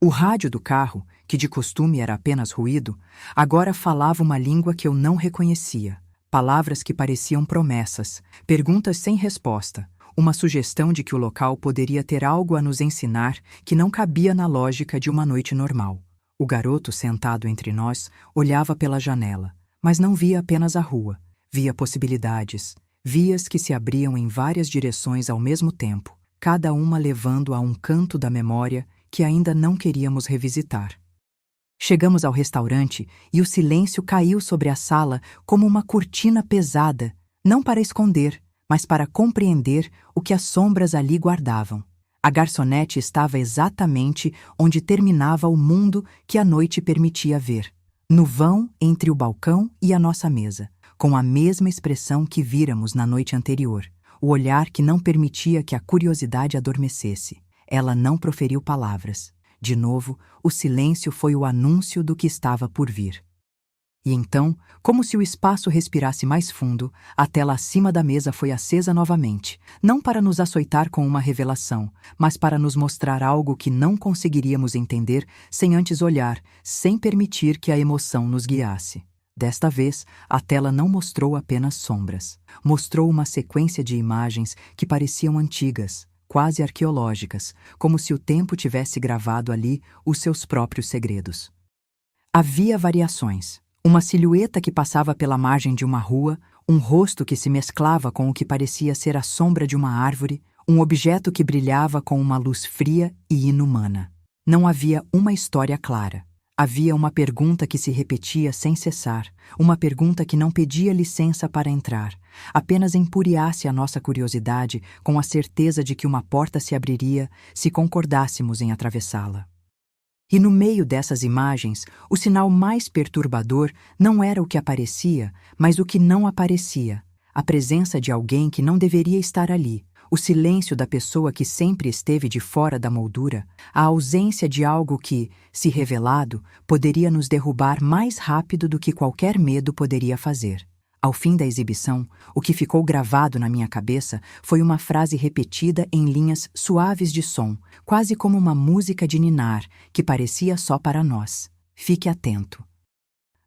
O rádio do carro, que de costume era apenas ruído, agora falava uma língua que eu não reconhecia. Palavras que pareciam promessas, perguntas sem resposta, uma sugestão de que o local poderia ter algo a nos ensinar que não cabia na lógica de uma noite normal. O garoto sentado entre nós olhava pela janela, mas não via apenas a rua, via possibilidades, vias que se abriam em várias direções ao mesmo tempo, cada uma levando a um canto da memória que ainda não queríamos revisitar. Chegamos ao restaurante e o silêncio caiu sobre a sala como uma cortina pesada, não para esconder, mas para compreender o que as sombras ali guardavam. A garçonete estava exatamente onde terminava o mundo que a noite permitia ver, no vão entre o balcão e a nossa mesa, com a mesma expressão que víramos na noite anterior, o olhar que não permitia que a curiosidade adormecesse. Ela não proferiu palavras. De novo, o silêncio foi o anúncio do que estava por vir. E então, como se o espaço respirasse mais fundo, a tela acima da mesa foi acesa novamente, não para nos açoitar com uma revelação, mas para nos mostrar algo que não conseguiríamos entender sem antes olhar, sem permitir que a emoção nos guiasse. Desta vez, a tela não mostrou apenas sombras. Mostrou uma sequência de imagens que pareciam antigas, quase arqueológicas, como se o tempo tivesse gravado ali os seus próprios segredos. Havia variações. Uma silhueta que passava pela margem de uma rua, um rosto que se mesclava com o que parecia ser a sombra de uma árvore, um objeto que brilhava com uma luz fria e inumana. Não havia uma história clara. Havia uma pergunta que se repetia sem cessar, uma pergunta que não pedia licença para entrar, apenas empuriasse a nossa curiosidade com a certeza de que uma porta se abriria se concordássemos em atravessá-la. E no meio dessas imagens, o sinal mais perturbador não era o que aparecia, mas o que não aparecia, a presença de alguém que não deveria estar ali, o silêncio da pessoa que sempre esteve de fora da moldura, a ausência de algo que, se revelado, poderia nos derrubar mais rápido do que qualquer medo poderia fazer. Ao fim da exibição, o que ficou gravado na minha cabeça foi uma frase repetida em linhas suaves de som, quase como uma música de ninar, que parecia só para nós. Fique atento.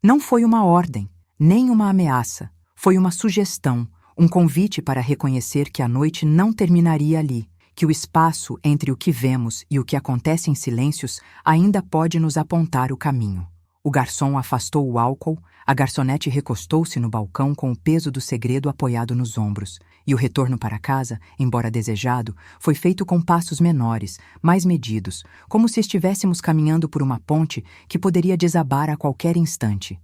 Não foi uma ordem, nem uma ameaça. Foi uma sugestão, um convite para reconhecer que a noite não terminaria ali, que o espaço entre o que vemos e o que acontece em silêncios ainda pode nos apontar o caminho. O garçom afastou o álcool, a garçonete recostou-se no balcão com o peso do segredo apoiado nos ombros, e o retorno para casa, embora desejado, foi feito com passos menores, mais medidos, como se estivéssemos caminhando por uma ponte que poderia desabar a qualquer instante.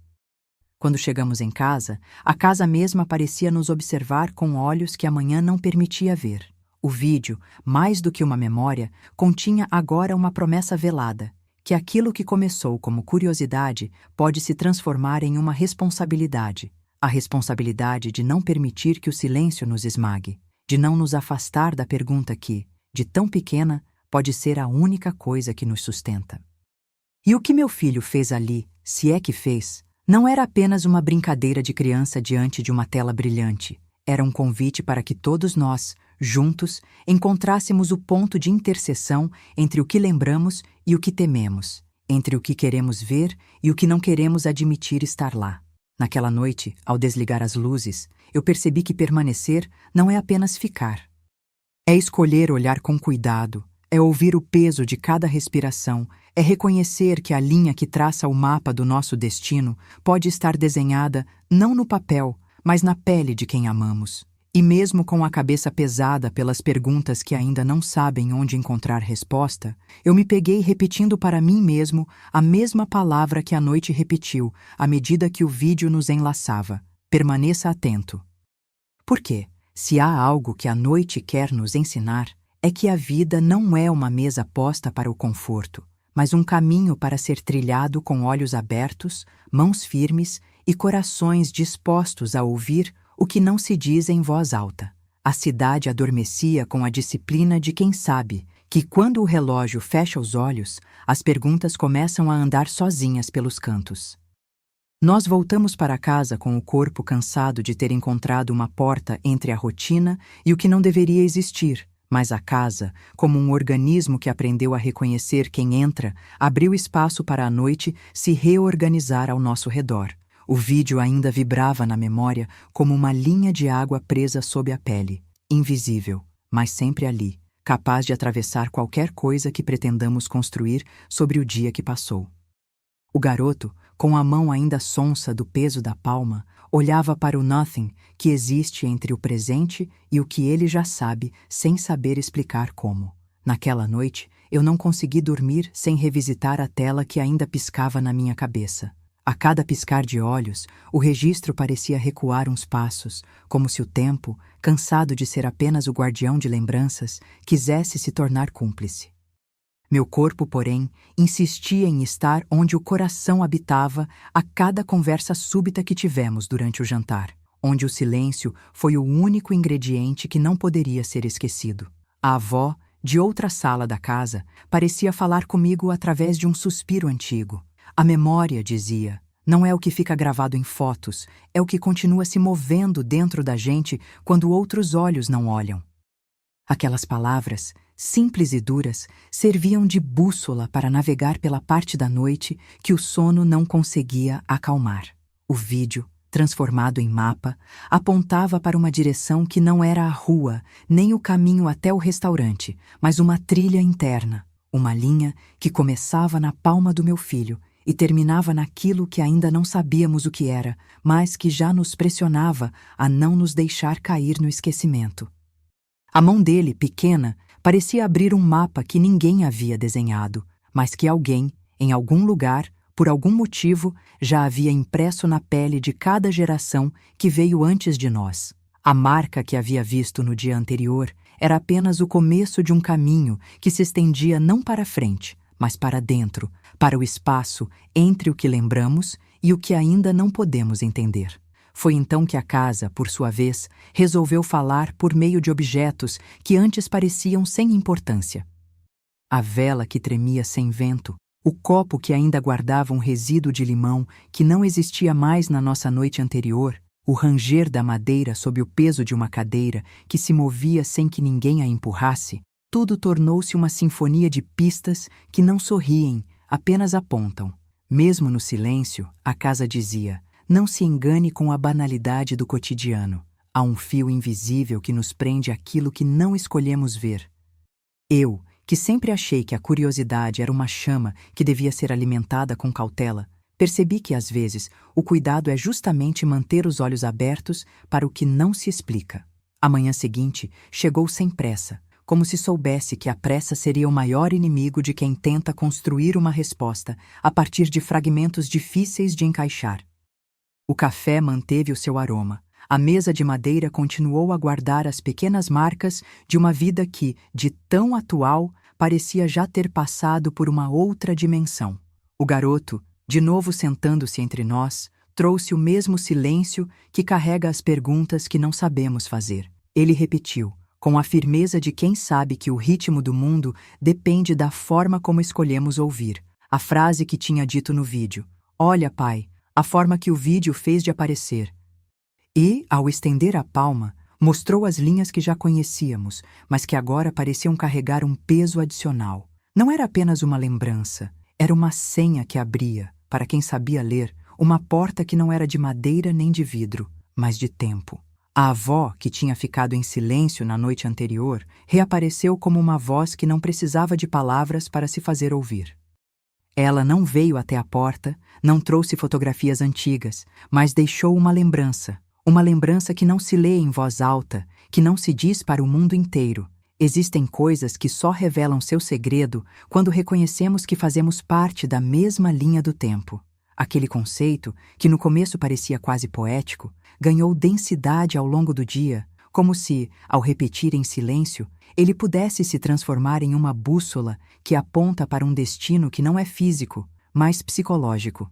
Quando chegamos em casa, a casa mesma parecia nos observar com olhos que a manhã não permitia ver. O vídeo, mais do que uma memória, continha agora uma promessa velada, que aquilo que começou como curiosidade pode se transformar em uma responsabilidade. A responsabilidade de não permitir que o silêncio nos esmague, de não nos afastar da pergunta que, de tão pequena, pode ser a única coisa que nos sustenta. E o que meu filho fez ali, se é que fez, não era apenas uma brincadeira de criança diante de uma tela brilhante. Era um convite para que todos nós, juntos, encontrássemos o ponto de interseção entre o que lembramos e o que tememos, entre o que queremos ver e o que não queremos admitir estar lá. Naquela noite, ao desligar as luzes, eu percebi que permanecer não é apenas ficar. É escolher olhar com cuidado, é ouvir o peso de cada respiração, é reconhecer que a linha que traça o mapa do nosso destino pode estar desenhada não no papel, mas na pele de quem amamos. E mesmo com a cabeça pesada pelas perguntas que ainda não sabem onde encontrar resposta, eu me peguei repetindo para mim mesmo a mesma palavra que a noite repetiu, à medida que o vídeo nos enlaçava. Permaneça atento. Por quê? Se há algo que a noite quer nos ensinar, é que a vida não é uma mesa posta para o conforto, mas um caminho para ser trilhado com olhos abertos, mãos firmes e corações dispostos a ouvir o que não se diz em voz alta. A cidade adormecia com a disciplina de quem sabe que, quando o relógio fecha os olhos, as perguntas começam a andar sozinhas pelos cantos. Nós voltamos para casa com o corpo cansado de ter encontrado uma porta entre a rotina e o que não deveria existir, mas a casa, como um organismo que aprendeu a reconhecer quem entra, abriu espaço para a noite se reorganizar ao nosso redor. O vídeo ainda vibrava na memória como uma linha de água presa sob a pele, invisível, mas sempre ali, capaz de atravessar qualquer coisa que pretendamos construir sobre o dia que passou. O garoto, com a mão ainda sonsa do peso da palma, olhava para o nothing que existe entre o presente e o que ele já sabe, sem saber explicar como. Naquela noite, eu não consegui dormir sem revisitar a tela que ainda piscava na minha cabeça. A cada piscar de olhos, o registro parecia recuar uns passos, como se o tempo, cansado de ser apenas o guardião de lembranças, quisesse se tornar cúmplice. Meu corpo, porém, insistia em estar onde o coração habitava a cada conversa súbita que tivemos durante o jantar, onde o silêncio foi o único ingrediente que não poderia ser esquecido. A avó, de outra sala da casa, parecia falar comigo através de um suspiro antigo. A memória, dizia, não é o que fica gravado em fotos, é o que continua se movendo dentro da gente quando outros olhos não olham. Aquelas palavras, simples e duras, serviam de bússola para navegar pela parte da noite que o sono não conseguia acalmar. O vídeo, transformado em mapa, apontava para uma direção que não era a rua, nem o caminho até o restaurante, mas uma trilha interna, uma linha que começava na palma do meu filho e terminava naquilo que ainda não sabíamos o que era, mas que já nos pressionava a não nos deixar cair no esquecimento. A mão dele, pequena, parecia abrir um mapa que ninguém havia desenhado, mas que alguém, em algum lugar, por algum motivo, já havia impresso na pele de cada geração que veio antes de nós. A marca que havia visto no dia anterior era apenas o começo de um caminho que se estendia não para frente, mas para dentro, para o espaço entre o que lembramos e o que ainda não podemos entender. Foi então que a casa, por sua vez, resolveu falar por meio de objetos que antes pareciam sem importância. A vela que tremia sem vento, o copo que ainda guardava um resíduo de limão que não existia mais na nossa noite anterior, o ranger da madeira sob o peso de uma cadeira que se movia sem que ninguém a empurrasse, tudo tornou-se uma sinfonia de pistas que não sorriem, apenas apontam. Mesmo no silêncio, a casa dizia: não se engane com a banalidade do cotidiano. Há um fio invisível que nos prende àquilo que não escolhemos ver. Eu, que sempre achei que a curiosidade era uma chama que devia ser alimentada com cautela, percebi que, às vezes, o cuidado é justamente manter os olhos abertos para o que não se explica. A manhã seguinte chegou sem pressa, como se soubesse que a pressa seria o maior inimigo de quem tenta construir uma resposta a partir de fragmentos difíceis de encaixar. O café manteve o seu aroma. A mesa de madeira continuou a guardar as pequenas marcas de uma vida que, de tão atual, parecia já ter passado por uma outra dimensão. O garoto, de novo sentando-se entre nós, trouxe o mesmo silêncio que carrega as perguntas que não sabemos fazer. Ele repetiu, com a firmeza de quem sabe que o ritmo do mundo depende da forma como escolhemos ouvir, a frase que tinha dito no vídeo: "Olha, pai, a forma que o vídeo fez de aparecer." E, ao estender a palma, mostrou as linhas que já conhecíamos, mas que agora pareciam carregar um peso adicional. Não era apenas uma lembrança, era uma senha que abria, para quem sabia ler, uma porta que não era de madeira nem de vidro, mas de tempo. A avó, que tinha ficado em silêncio na noite anterior, reapareceu como uma voz que não precisava de palavras para se fazer ouvir. Ela não veio até a porta, não trouxe fotografias antigas, mas deixou uma lembrança que não se lê em voz alta, que não se diz para o mundo inteiro. Existem coisas que só revelam seu segredo quando reconhecemos que fazemos parte da mesma linha do tempo. Aquele conceito, que no começo parecia quase poético, ganhou densidade ao longo do dia, como se, ao repetir em silêncio, ele pudesse se transformar em uma bússola que aponta para um destino que não é físico, mas psicológico.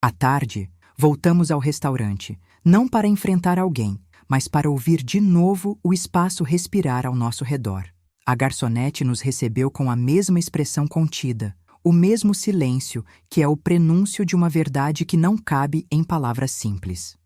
À tarde, voltamos ao restaurante, não para enfrentar alguém, mas para ouvir de novo o espaço respirar ao nosso redor. A garçonete nos recebeu com a mesma expressão contida, o mesmo silêncio que é o prenúncio de uma verdade que não cabe em palavras simples.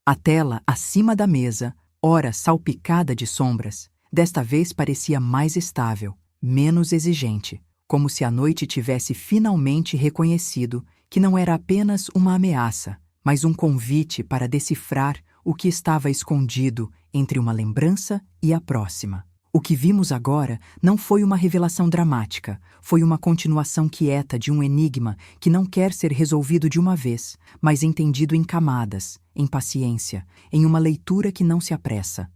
A tela acima da mesa, ora salpicada de sombras, desta vez parecia mais estável, menos exigente, como se a noite tivesse finalmente reconhecido que não era apenas uma ameaça, mas um convite para decifrar o que estava escondido entre uma lembrança e a próxima. O que vimos agora não foi uma revelação dramática, foi uma continuação quieta de um enigma que não quer ser resolvido de uma vez, mas entendido em camadas, em paciência, em uma leitura que não se apressa.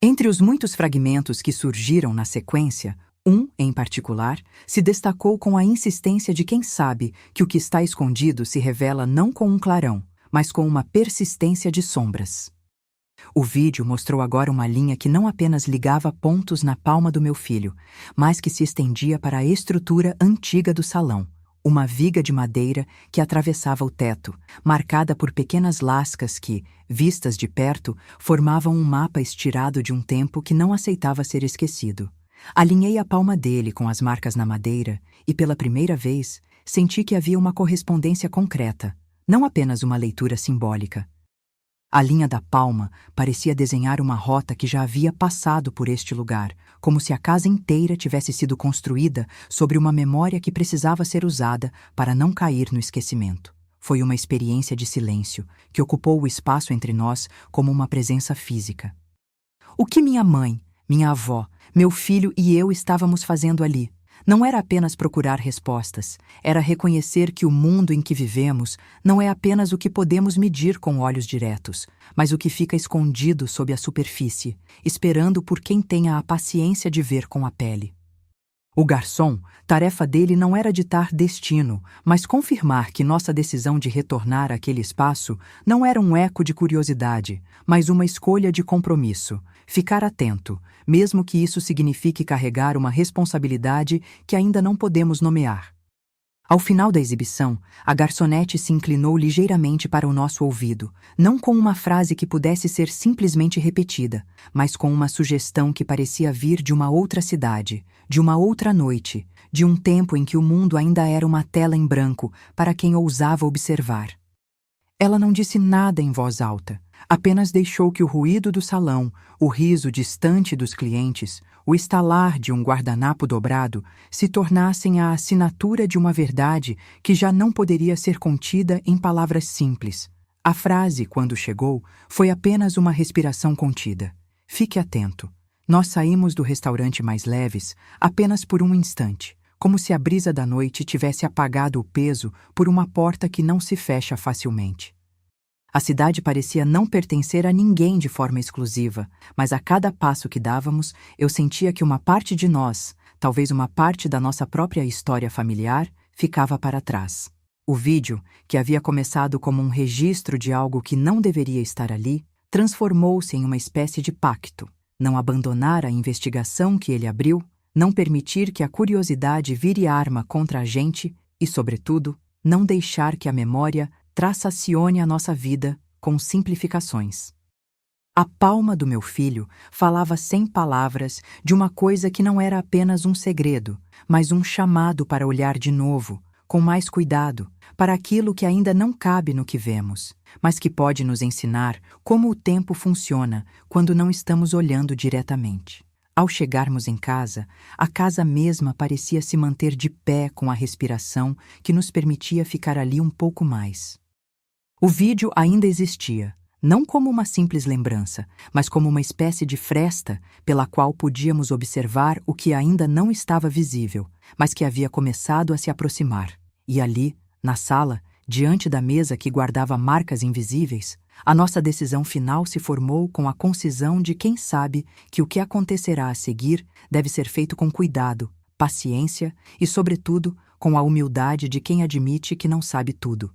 Entre os muitos fragmentos que surgiram na sequência, Um, em particular, se destacou com a insistência de quem sabe que o que está escondido se revela não com um clarão, mas com uma persistência de sombras. O vídeo mostrou agora uma linha que não apenas ligava pontos na palma do meu filho, mas que se estendia para a estrutura antiga do salão, uma viga de madeira que atravessava o teto, marcada por pequenas lascas que, vistas de perto, formavam um mapa estirado de um tempo que não aceitava ser esquecido. Alinhei a palma dele com as marcas na madeira e, pela primeira vez, senti que havia uma correspondência concreta, não apenas uma leitura simbólica. A linha da palma parecia desenhar uma rota que já havia passado por este lugar, como se a casa inteira tivesse sido construída sobre uma memória que precisava ser usada para não cair no esquecimento. Foi uma experiência de silêncio que ocupou o espaço entre nós como uma presença física. O que minha mãe, minha avó, meu filho e eu estávamos fazendo ali? Não era apenas procurar respostas, era reconhecer que o mundo em que vivemos não é apenas o que podemos medir com olhos diretos, mas o que fica escondido sob a superfície, esperando por quem tenha a paciência de ver com a pele. O garçom, tarefa dele não era ditar destino, mas confirmar que nossa decisão de retornar àquele espaço não era um eco de curiosidade, mas uma escolha de compromisso. Ficar atento, mesmo que isso signifique carregar uma responsabilidade que ainda não podemos nomear. Ao final da exibição, a garçonete se inclinou ligeiramente para o nosso ouvido, não com uma frase que pudesse ser simplesmente repetida, mas com uma sugestão que parecia vir de uma outra cidade, de uma outra noite, de um tempo em que o mundo ainda era uma tela em branco para quem ousava observar. Ela não disse nada em voz alta, apenas deixou que o ruído do salão, o riso distante dos clientes, o estalar de um guardanapo dobrado se tornassem a assinatura de uma verdade que já não poderia ser contida em palavras simples. A frase, quando chegou, foi apenas uma respiração contida. Fique atento. Nós saímos do restaurante mais leves apenas por um instante, como se a brisa da noite tivesse apagado o peso por uma porta que não se fecha facilmente. A cidade parecia não pertencer a ninguém de forma exclusiva, mas a cada passo que dávamos, eu sentia que uma parte de nós, talvez uma parte da nossa própria história familiar, ficava para trás. O vídeo, que havia começado como um registro de algo que não deveria estar ali, transformou-se em uma espécie de pacto. Não abandonar a investigação que ele abriu, não permitir que a curiosidade vire arma contra a gente e, sobretudo, não deixar que a memória traçacione a nossa vida com simplificações. A palma do meu filho falava sem palavras de uma coisa que não era apenas um segredo, mas um chamado para olhar de novo, com mais cuidado, para aquilo que ainda não cabe no que vemos, mas que pode nos ensinar como o tempo funciona quando não estamos olhando diretamente. Ao chegarmos em casa, a casa mesma parecia se manter de pé com a respiração que nos permitia ficar ali um pouco mais. O vídeo ainda existia, não como uma simples lembrança, mas como uma espécie de fresta pela qual podíamos observar o que ainda não estava visível, mas que havia começado a se aproximar. E ali, na sala, diante da mesa que guardava marcas invisíveis, a nossa decisão final se formou com a concisão de quem sabe que o que acontecerá a seguir deve ser feito com cuidado, paciência e, sobretudo, com a humildade de quem admite que não sabe tudo.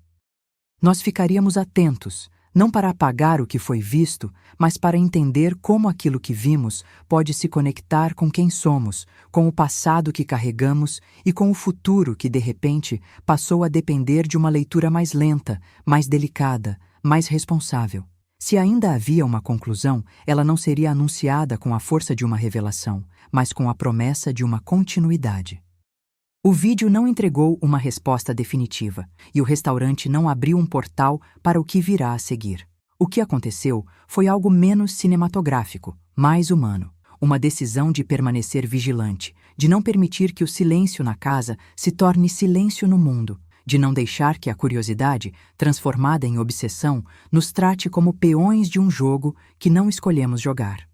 Nós ficaríamos atentos, não para apagar o que foi visto, mas para entender como aquilo que vimos pode se conectar com quem somos, com o passado que carregamos e com o futuro que, de repente, passou a depender de uma leitura mais lenta, mais delicada, mais responsável. Se ainda havia uma conclusão, ela não seria anunciada com a força de uma revelação, mas com a promessa de uma continuidade. O vídeo não entregou uma resposta definitiva, e o restaurante não abriu um portal para o que virá a seguir. O que aconteceu foi algo menos cinematográfico, mais humano. Uma decisão de permanecer vigilante, de não permitir que o silêncio na casa se torne silêncio no mundo, de não deixar que a curiosidade, transformada em obsessão, nos trate como peões de um jogo que não escolhemos jogar.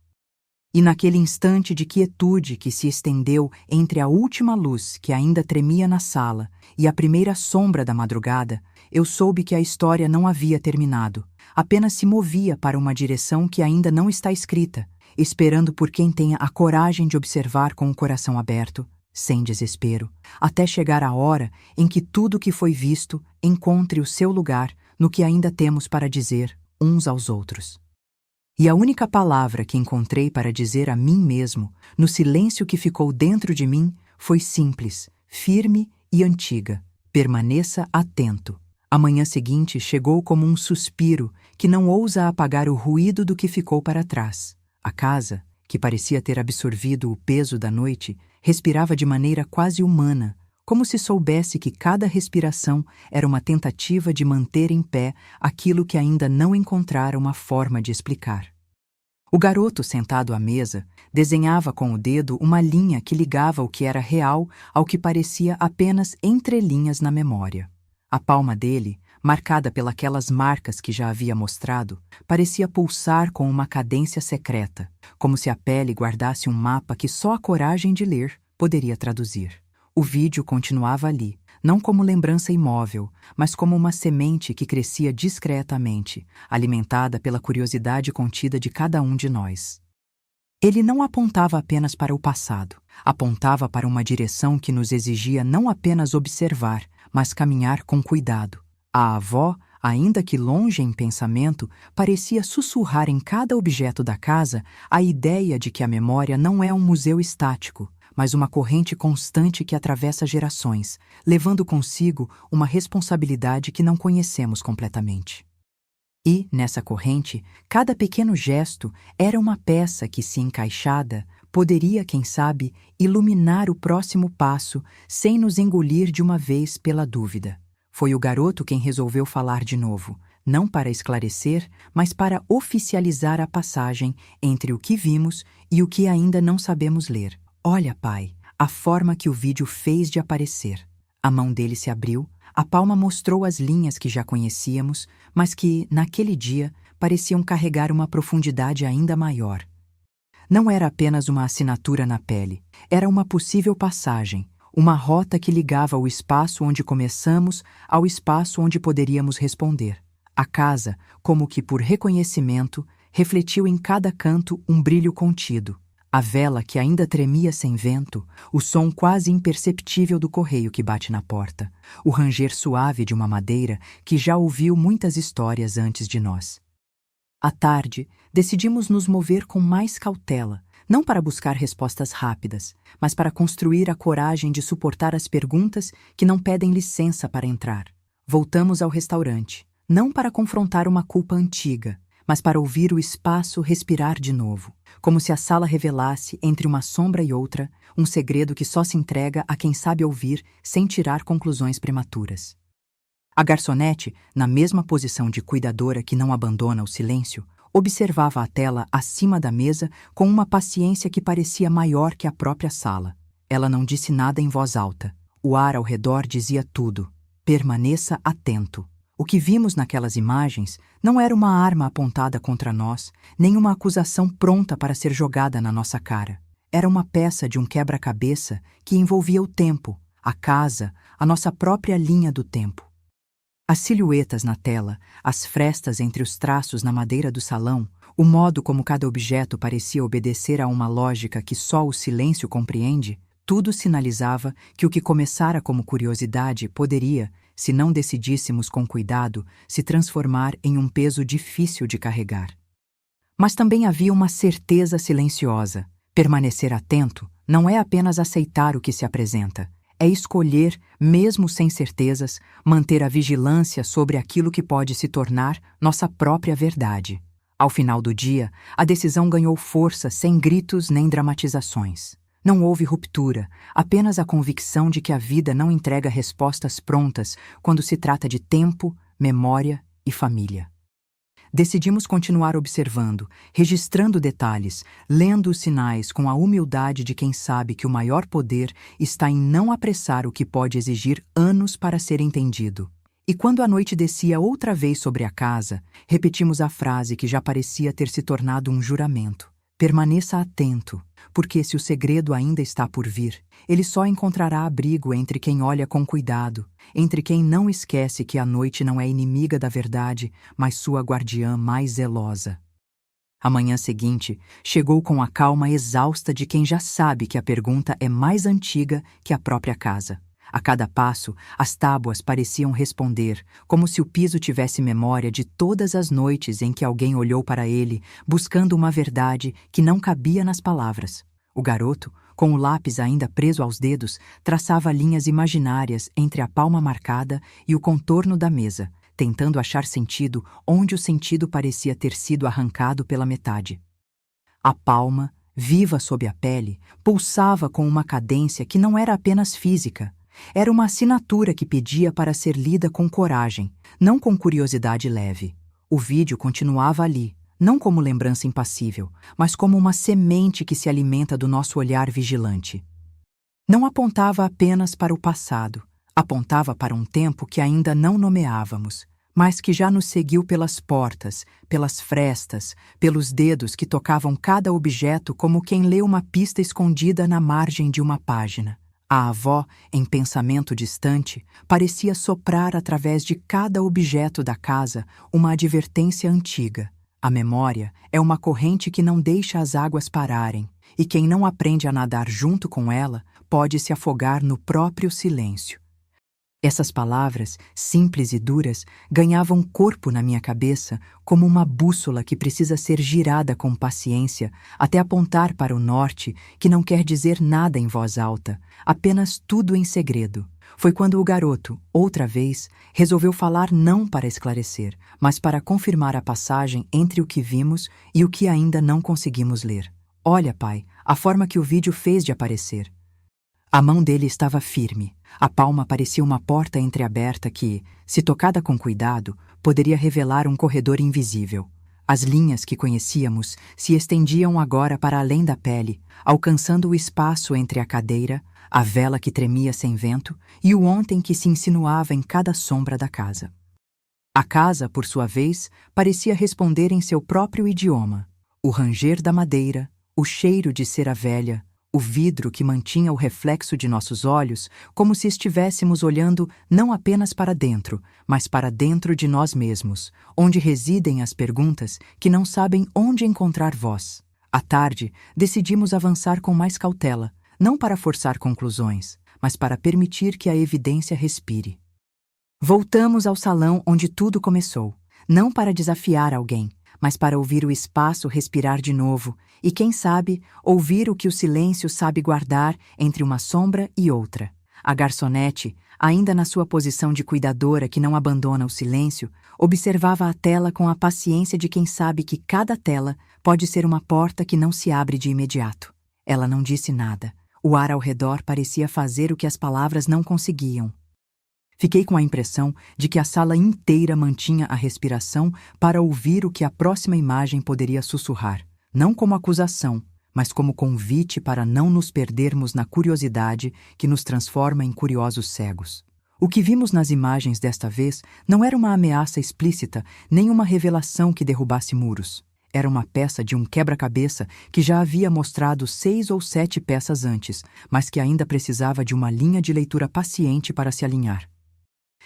E naquele instante de quietude que se estendeu entre a última luz que ainda tremia na sala e a primeira sombra da madrugada, eu soube que a história não havia terminado, apenas se movia para uma direção que ainda não está escrita, esperando por quem tenha a coragem de observar com o coração aberto, sem desespero, até chegar a hora em que tudo que foi visto encontre o seu lugar no que ainda temos para dizer uns aos outros. E a única palavra que encontrei para dizer a mim mesmo, no silêncio que ficou dentro de mim, foi simples, firme e antiga: permaneça atento. A manhã seguinte chegou como um suspiro que não ousa apagar o ruído do que ficou para trás. A casa, que parecia ter absorvido o peso da noite, respirava de maneira quase humana, como se soubesse que cada respiração era uma tentativa de manter em pé aquilo que ainda não encontrara uma forma de explicar. O garoto sentado à mesa desenhava com o dedo uma linha que ligava o que era real ao que parecia apenas entrelinhas na memória. A palma dele, marcada pelas marcas que já havia mostrado, parecia pulsar com uma cadência secreta, como se a pele guardasse um mapa que só a coragem de ler poderia traduzir. O vídeo continuava ali, não como lembrança imóvel, mas como uma semente que crescia discretamente, alimentada pela curiosidade contida de cada um de nós. Ele não apontava apenas para o passado, apontava para uma direção que nos exigia não apenas observar, mas caminhar com cuidado. A avó, ainda que longe em pensamento, parecia sussurrar em cada objeto da casa a ideia de que a memória não é um museu estático, mas uma corrente constante que atravessa gerações, levando consigo uma responsabilidade que não conhecemos completamente. E, nessa corrente, cada pequeno gesto era uma peça que, se encaixada, poderia, quem sabe, iluminar o próximo passo sem nos engolir de uma vez pela dúvida. Foi o garoto quem resolveu falar de novo, não para esclarecer, mas para oficializar a passagem entre o que vimos e o que ainda não sabemos ler. Olha, pai, a forma que o vídeo fez de aparecer. A mão dele se abriu, a palma mostrou as linhas que já conhecíamos, mas que, naquele dia, pareciam carregar uma profundidade ainda maior. Não era apenas uma assinatura na pele, era uma possível passagem, uma rota que ligava o espaço onde começamos ao espaço onde poderíamos responder. A casa, como que por reconhecimento, refletiu em cada canto um brilho contido. A vela que ainda tremia sem vento, o som quase imperceptível do correio que bate na porta, o ranger suave de uma madeira que já ouviu muitas histórias antes de nós. À tarde, decidimos nos mover com mais cautela, não para buscar respostas rápidas, mas para construir a coragem de suportar as perguntas que não pedem licença para entrar. Voltamos ao restaurante, não para confrontar uma culpa antiga, mas para ouvir o espaço respirar de novo, como se a sala revelasse, entre uma sombra e outra, um segredo que só se entrega a quem sabe ouvir sem tirar conclusões prematuras. A garçonete, na mesma posição de cuidadora que não abandona o silêncio, observava a tela acima da mesa com uma paciência que parecia maior que a própria sala. Ela não disse nada em voz alta. O ar ao redor dizia tudo. Permaneça atento. O que vimos naquelas imagens não era uma arma apontada contra nós, nem uma acusação pronta para ser jogada na nossa cara. Era uma peça de um quebra-cabeça que envolvia o tempo, a casa, a nossa própria linha do tempo. As silhuetas na tela, as frestas entre os traços na madeira do salão, o modo como cada objeto parecia obedecer a uma lógica que só o silêncio compreende, tudo sinalizava que o que começara como curiosidade poderia, se não decidíssemos com cuidado, se transformar em um peso difícil de carregar. Mas também havia uma certeza silenciosa. Permanecer atento não é apenas aceitar o que se apresenta, é escolher, mesmo sem certezas, manter a vigilância sobre aquilo que pode se tornar nossa própria verdade. Ao final do dia, a decisão ganhou força sem gritos nem dramatizações. Não houve ruptura, apenas a convicção de que a vida não entrega respostas prontas quando se trata de tempo, memória e família. Decidimos continuar observando, registrando detalhes, lendo os sinais com a humildade de quem sabe que o maior poder está em não apressar o que pode exigir anos para ser entendido. E quando a noite descia outra vez sobre a casa, repetimos a frase que já parecia ter se tornado um juramento. Permaneça atento, porque se o segredo ainda está por vir, ele só encontrará abrigo entre quem olha com cuidado, entre quem não esquece que a noite não é inimiga da verdade, mas sua guardiã mais zelosa. A manhã seguinte chegou com a calma exausta de quem já sabe que a pergunta é mais antiga que a própria casa. A cada passo, as tábuas pareciam responder, como se o piso tivesse memória de todas as noites em que alguém olhou para ele, buscando uma verdade que não cabia nas palavras. O garoto, com o lápis ainda preso aos dedos, traçava linhas imaginárias entre a palma marcada e o contorno da mesa, tentando achar sentido onde o sentido parecia ter sido arrancado pela metade. A palma, viva sob a pele, pulsava com uma cadência que não era apenas física. Era uma assinatura que pedia para ser lida com coragem, não com curiosidade leve. O vídeo continuava ali, não como lembrança impassível, mas como uma semente que se alimenta do nosso olhar vigilante. Não apontava apenas para o passado, apontava para um tempo que ainda não nomeávamos, mas que já nos seguiu pelas portas, pelas frestas, pelos dedos que tocavam cada objeto como quem lê uma pista escondida na margem de uma página. A avó, em pensamento distante, parecia soprar através de cada objeto da casa uma advertência antiga. A memória é uma corrente que não deixa as águas pararem, e quem não aprende a nadar junto com ela pode se afogar no próprio silêncio. Essas palavras, simples e duras, ganhavam corpo na minha cabeça como uma bússola que precisa ser girada com paciência até apontar para o norte, que não quer dizer nada em voz alta, apenas tudo em segredo. Foi quando o garoto, outra vez, resolveu falar não para esclarecer, mas para confirmar a passagem entre o que vimos e o que ainda não conseguimos ler. Olha, pai, a forma que o vídeo fez de aparecer. A mão dele estava firme. A palma parecia uma porta entreaberta que, se tocada com cuidado, poderia revelar um corredor invisível. As linhas que conhecíamos se estendiam agora para além da pele, alcançando o espaço entre a cadeira, a vela que tremia sem vento e o ontem que se insinuava em cada sombra da casa. A casa, por sua vez, parecia responder em seu próprio idioma. O ranger da madeira, o cheiro de cera velha, o vidro que mantinha o reflexo de nossos olhos, como se estivéssemos olhando não apenas para dentro, mas para dentro de nós mesmos, onde residem as perguntas que não sabem onde encontrar voz. À tarde, decidimos avançar com mais cautela, não para forçar conclusões, mas para permitir que a evidência respire. Voltamos ao salão onde tudo começou, não para desafiar alguém, mas para ouvir o espaço respirar de novo e, quem sabe, ouvir o que o silêncio sabe guardar entre uma sombra e outra. A garçonete, ainda na sua posição de cuidadora que não abandona o silêncio, observava a tela com a paciência de quem sabe que cada tela pode ser uma porta que não se abre de imediato. Ela não disse nada. O ar ao redor parecia fazer o que as palavras não conseguiam. Fiquei com a impressão de que a sala inteira mantinha a respiração para ouvir o que a próxima imagem poderia sussurrar, não como acusação, mas como convite para não nos perdermos na curiosidade que nos transforma em curiosos cegos. O que vimos nas imagens desta vez não era uma ameaça explícita, nem uma revelação que derrubasse muros. Era uma peça de um quebra-cabeça que já havia mostrado 6 ou 7 peças antes, mas que ainda precisava de uma linha de leitura paciente para se alinhar.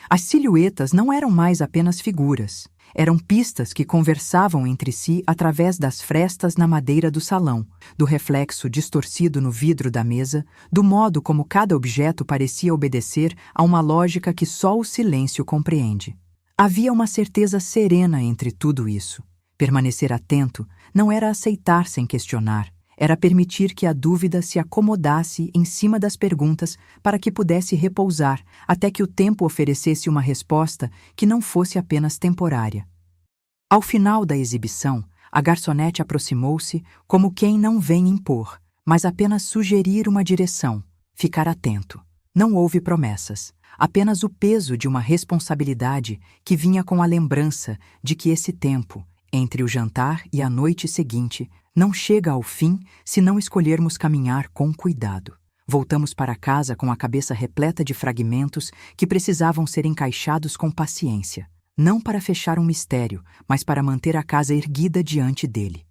As silhuetas não eram mais apenas figuras. Eram pistas que conversavam entre si através das frestas na madeira do salão, do reflexo distorcido no vidro da mesa, do modo como cada objeto parecia obedecer a uma lógica que só o silêncio compreende. Havia uma certeza serena entre tudo isso. Permanecer atento não era aceitar sem questionar, era permitir que a dúvida se acomodasse em cima das perguntas para que pudesse repousar até que o tempo oferecesse uma resposta que não fosse apenas temporária. Ao final da exibição, a garçonete aproximou-se como quem não vem impor, mas apenas sugerir uma direção, ficar atento. Não houve promessas, apenas o peso de uma responsabilidade que vinha com a lembrança de que esse tempo, entre o jantar e a noite seguinte, não chega ao fim se não escolhermos caminhar com cuidado. Voltamos para casa com a cabeça repleta de fragmentos que precisavam ser encaixados com paciência, não para fechar um mistério, mas para manter a casa erguida diante dele.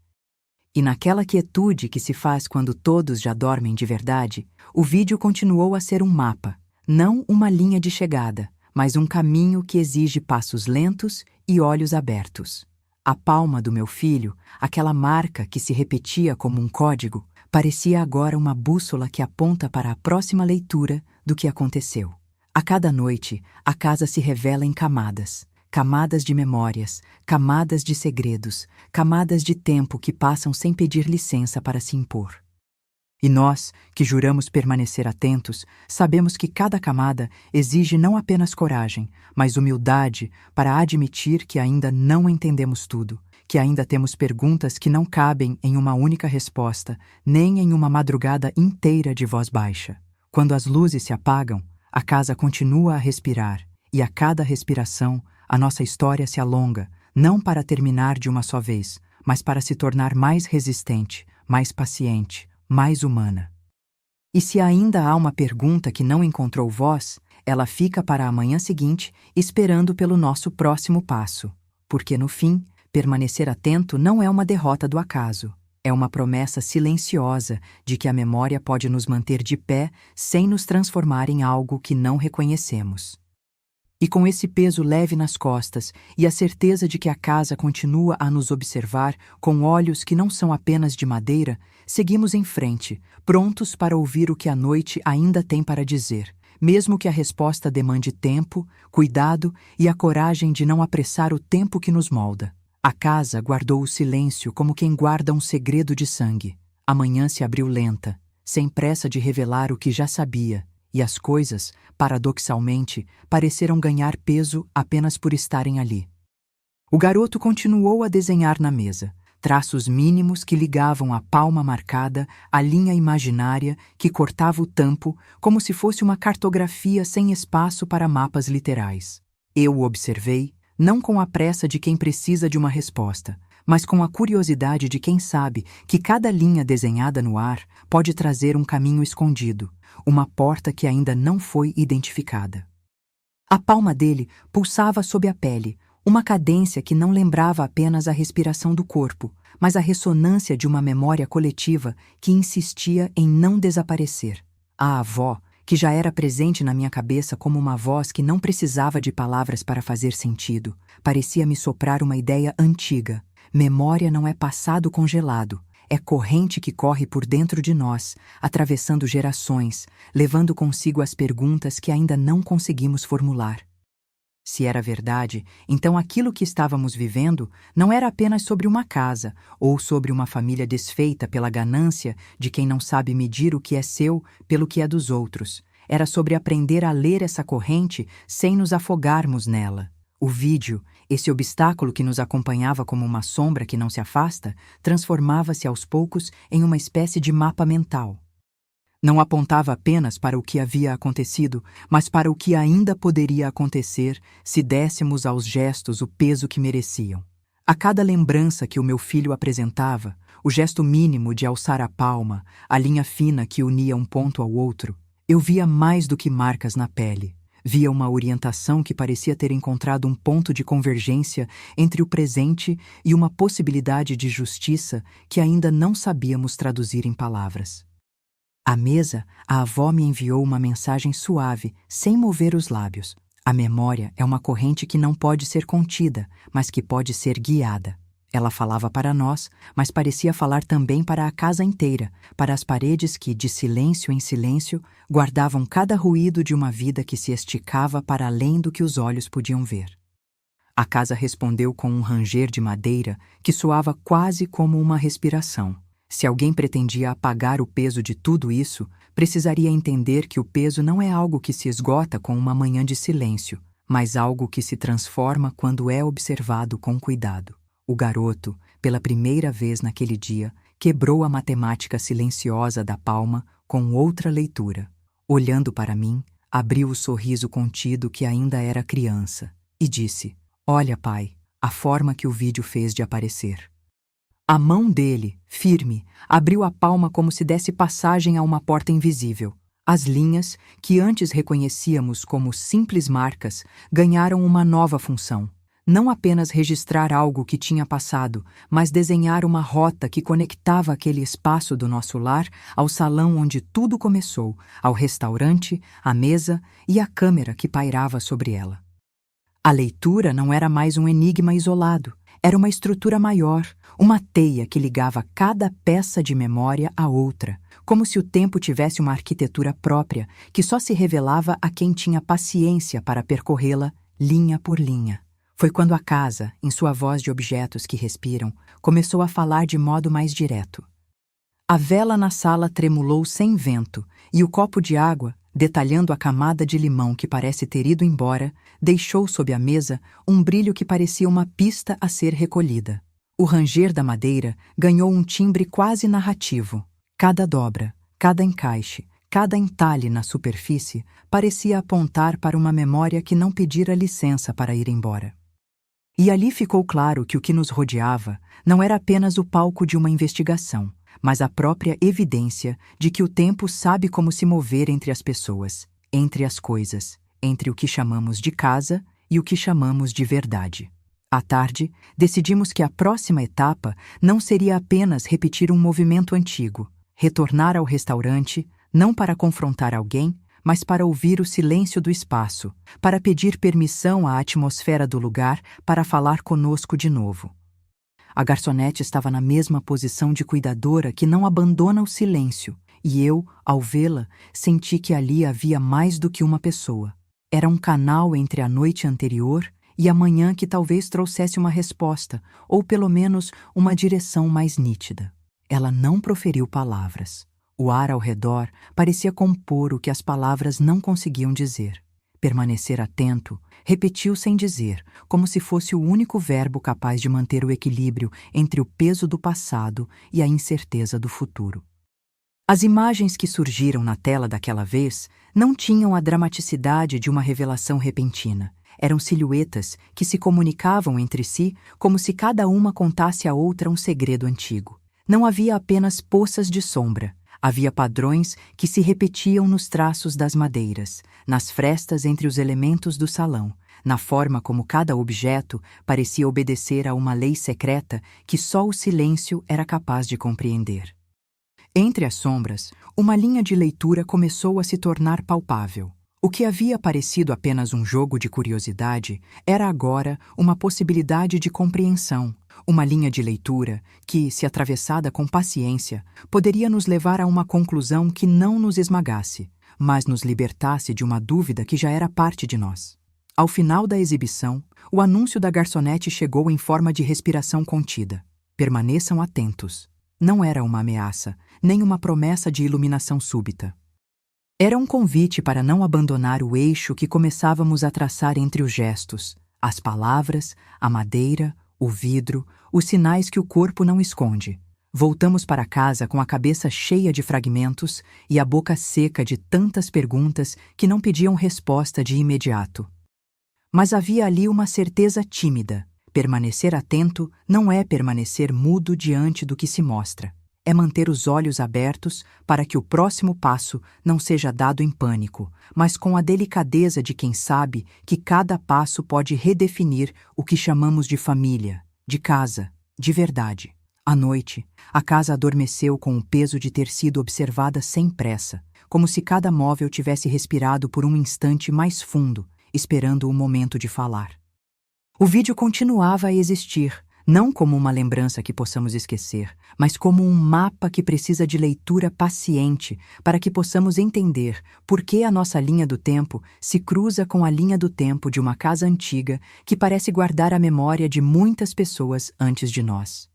E naquela quietude que se faz quando todos já dormem de verdade, o vídeo continuou a ser um mapa, não uma linha de chegada, mas um caminho que exige passos lentos e olhos abertos. A palma do meu filho, aquela marca que se repetia como um código, parecia agora uma bússola que aponta para a próxima leitura do que aconteceu. A cada noite, a casa se revela em camadas. Camadas de memórias, camadas de segredos, camadas de tempo que passam sem pedir licença para se impor. E nós, que juramos permanecer atentos, sabemos que cada camada exige não apenas coragem, mas humildade para admitir que ainda não entendemos tudo, que ainda temos perguntas que não cabem em uma única resposta, nem em uma madrugada inteira de voz baixa. Quando as luzes se apagam, a casa continua a respirar, e a cada respiração, a nossa história se alonga, não para terminar de uma só vez, mas para se tornar mais resistente, mais paciente, mais humana. E se ainda há uma pergunta que não encontrou voz, ela fica para a manhã seguinte, esperando pelo nosso próximo passo. Porque, no fim, permanecer atento não é uma derrota do acaso. É uma promessa silenciosa de que a memória pode nos manter de pé sem nos transformar em algo que não reconhecemos. E com esse peso leve nas costas e a certeza de que a casa continua a nos observar com olhos que não são apenas de madeira, seguimos em frente, prontos para ouvir o que a noite ainda tem para dizer, mesmo que a resposta demande tempo, cuidado e a coragem de não apressar o tempo que nos molda. A casa guardou o silêncio como quem guarda um segredo de sangue. A manhã se abriu lenta, sem pressa de revelar o que já sabia, e as coisas, paradoxalmente, pareceram ganhar peso apenas por estarem ali. O garoto continuou a desenhar na mesa, traços mínimos que ligavam a palma marcada à linha imaginária que cortava o tampo como se fosse uma cartografia sem espaço para mapas literais. Eu o observei, não com a pressa de quem precisa de uma resposta, mas com a curiosidade de quem sabe que cada linha desenhada no ar pode trazer um caminho escondido, uma porta que ainda não foi identificada. A palma dele pulsava sob a pele, uma cadência que não lembrava apenas a respiração do corpo, mas a ressonância de uma memória coletiva que insistia em não desaparecer. A avó, que já era presente na minha cabeça como uma voz que não precisava de palavras para fazer sentido, parecia me soprar uma ideia antiga. Memória não é passado congelado, é corrente que corre por dentro de nós, atravessando gerações, levando consigo as perguntas que ainda não conseguimos formular. Se era verdade, então aquilo que estávamos vivendo não era apenas sobre uma casa ou sobre uma família desfeita pela ganância de quem não sabe medir o que é seu pelo que é dos outros. Era sobre aprender a ler essa corrente sem nos afogarmos nela. O vídeo, esse obstáculo que nos acompanhava como uma sombra que não se afasta, transformava-se aos poucos em uma espécie de mapa mental. Não apontava apenas para o que havia acontecido, mas para o que ainda poderia acontecer se dessemos aos gestos o peso que mereciam. A cada lembrança que o meu filho apresentava, o gesto mínimo de alçar a palma, a linha fina que unia um ponto ao outro, eu via mais do que marcas na pele. Via uma orientação que parecia ter encontrado um ponto de convergência entre o presente e uma possibilidade de justiça que ainda não sabíamos traduzir em palavras. À mesa, a avó me enviou uma mensagem suave, sem mover os lábios. A memória é uma corrente que não pode ser contida, mas que pode ser guiada. Ela falava para nós, mas parecia falar também para a casa inteira, para as paredes que, de silêncio em silêncio, guardavam cada ruído de uma vida que se esticava para além do que os olhos podiam ver. A casa respondeu com um ranger de madeira que soava quase como uma respiração. Se alguém pretendia apagar o peso de tudo isso, precisaria entender que o peso não é algo que se esgota com uma manhã de silêncio, mas algo que se transforma quando é observado com cuidado. O garoto, pela primeira vez naquele dia, quebrou a matemática silenciosa da palma com outra leitura. Olhando para mim, abriu o sorriso contido que ainda era criança e disse: "Olha, pai, a forma que o vídeo fez de aparecer." A mão dele, firme, abriu a palma como se desse passagem a uma porta invisível. As linhas, que antes reconhecíamos como simples marcas, ganharam uma nova função. Não apenas registrar algo que tinha passado, mas desenhar uma rota que conectava aquele espaço do nosso lar ao salão onde tudo começou, ao restaurante, à mesa e à câmera que pairava sobre ela. A leitura não era mais um enigma isolado. Era uma estrutura maior, uma teia que ligava cada peça de memória à outra, como se o tempo tivesse uma arquitetura própria que só se revelava a quem tinha paciência para percorrê-la linha por linha. Foi quando a casa, em sua voz de objetos que respiram, começou a falar de modo mais direto. A vela na sala tremulou sem vento, e o copo de água, detalhando a camada de limão que parece ter ido embora, deixou sob a mesa um brilho que parecia uma pista a ser recolhida. O ranger da madeira ganhou um timbre quase narrativo. Cada dobra, cada encaixe, cada entalhe na superfície parecia apontar para uma memória que não pedira licença para ir embora. E ali ficou claro que o que nos rodeava não era apenas o palco de uma investigação, mas a própria evidência de que o tempo sabe como se mover entre as pessoas, entre as coisas, entre o que chamamos de casa e o que chamamos de verdade. À tarde, decidimos que a próxima etapa não seria apenas repetir um movimento antigo, retornar ao restaurante, não para confrontar alguém, mas para ouvir o silêncio do espaço, para pedir permissão à atmosfera do lugar para falar conosco de novo. A garçonete estava na mesma posição de cuidadora que não abandona o silêncio, e eu, ao vê-la, senti que ali havia mais do que uma pessoa. Era um canal entre a noite anterior e a manhã que talvez trouxesse uma resposta, ou pelo menos uma direção mais nítida. Ela não proferiu palavras. O ar ao redor parecia compor o que as palavras não conseguiam dizer. Permanecer atento, repetiu sem dizer, como se fosse o único verbo capaz de manter o equilíbrio entre o peso do passado e a incerteza do futuro. As imagens que surgiram na tela daquela vez não tinham a dramaticidade de uma revelação repentina. Eram silhuetas que se comunicavam entre si como se cada uma contasse à outra um segredo antigo. Não havia apenas poças de sombra. Havia padrões que se repetiam nos traços das madeiras, nas frestas entre os elementos do salão, na forma como cada objeto parecia obedecer a uma lei secreta que só o silêncio era capaz de compreender. Entre as sombras, uma linha de leitura começou a se tornar palpável. O que havia parecido apenas um jogo de curiosidade era agora uma possibilidade de compreensão, uma linha de leitura que, se atravessada com paciência, poderia nos levar a uma conclusão que não nos esmagasse, mas nos libertasse de uma dúvida que já era parte de nós. Ao final da exibição, o anúncio da garçonete chegou em forma de respiração contida. Permaneçam atentos. Não era uma ameaça, nem uma promessa de iluminação súbita. Era um convite para não abandonar o eixo que começávamos a traçar entre os gestos, as palavras, a madeira, o vidro, os sinais que o corpo não esconde. Voltamos para casa com a cabeça cheia de fragmentos e a boca seca de tantas perguntas que não pediam resposta de imediato. Mas havia ali uma certeza tímida. Permanecer atento não é permanecer mudo diante do que se mostra. É manter os olhos abertos para que o próximo passo não seja dado em pânico, mas com a delicadeza de quem sabe que cada passo pode redefinir o que chamamos de família, de casa, de verdade. À noite, a casa adormeceu com o peso de ter sido observada sem pressa, como se cada móvel tivesse respirado por um instante mais fundo, esperando o momento de falar. O vídeo continuava a existir, não como uma lembrança que possamos esquecer, mas como um mapa que precisa de leitura paciente para que possamos entender por que a nossa linha do tempo se cruza com a linha do tempo de uma casa antiga que parece guardar a memória de muitas pessoas antes de nós.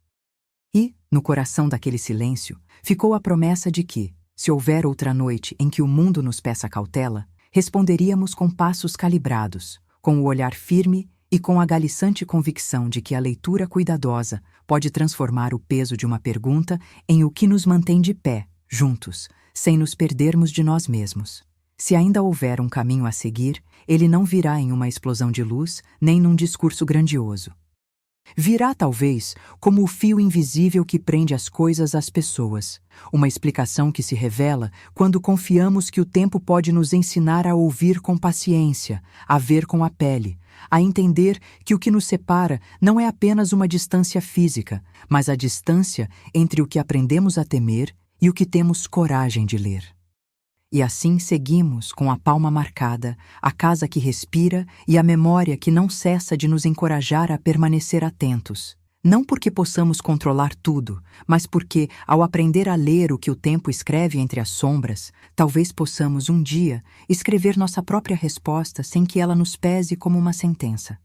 E, no coração daquele silêncio, ficou a promessa de que, se houver outra noite em que o mundo nos peça cautela, responderíamos com passos calibrados, com o olhar firme e com a galiçante convicção de que a leitura cuidadosa pode transformar o peso de uma pergunta em o que nos mantém de pé, juntos, sem nos perdermos de nós mesmos. Se ainda houver um caminho a seguir, ele não virá em uma explosão de luz, nem num discurso grandioso. Virá, talvez, como o fio invisível que prende as coisas às pessoas, uma explicação que se revela quando confiamos que o tempo pode nos ensinar a ouvir com paciência, a ver com a pele, a entender que o que nos separa não é apenas uma distância física, mas a distância entre o que aprendemos a temer e o que temos coragem de ler. E assim seguimos com a palma marcada, a casa que respira e a memória que não cessa de nos encorajar a permanecer atentos. Não porque possamos controlar tudo, mas porque, ao aprender a ler o que o tempo escreve entre as sombras, talvez possamos um dia escrever nossa própria resposta sem que ela nos pese como uma sentença.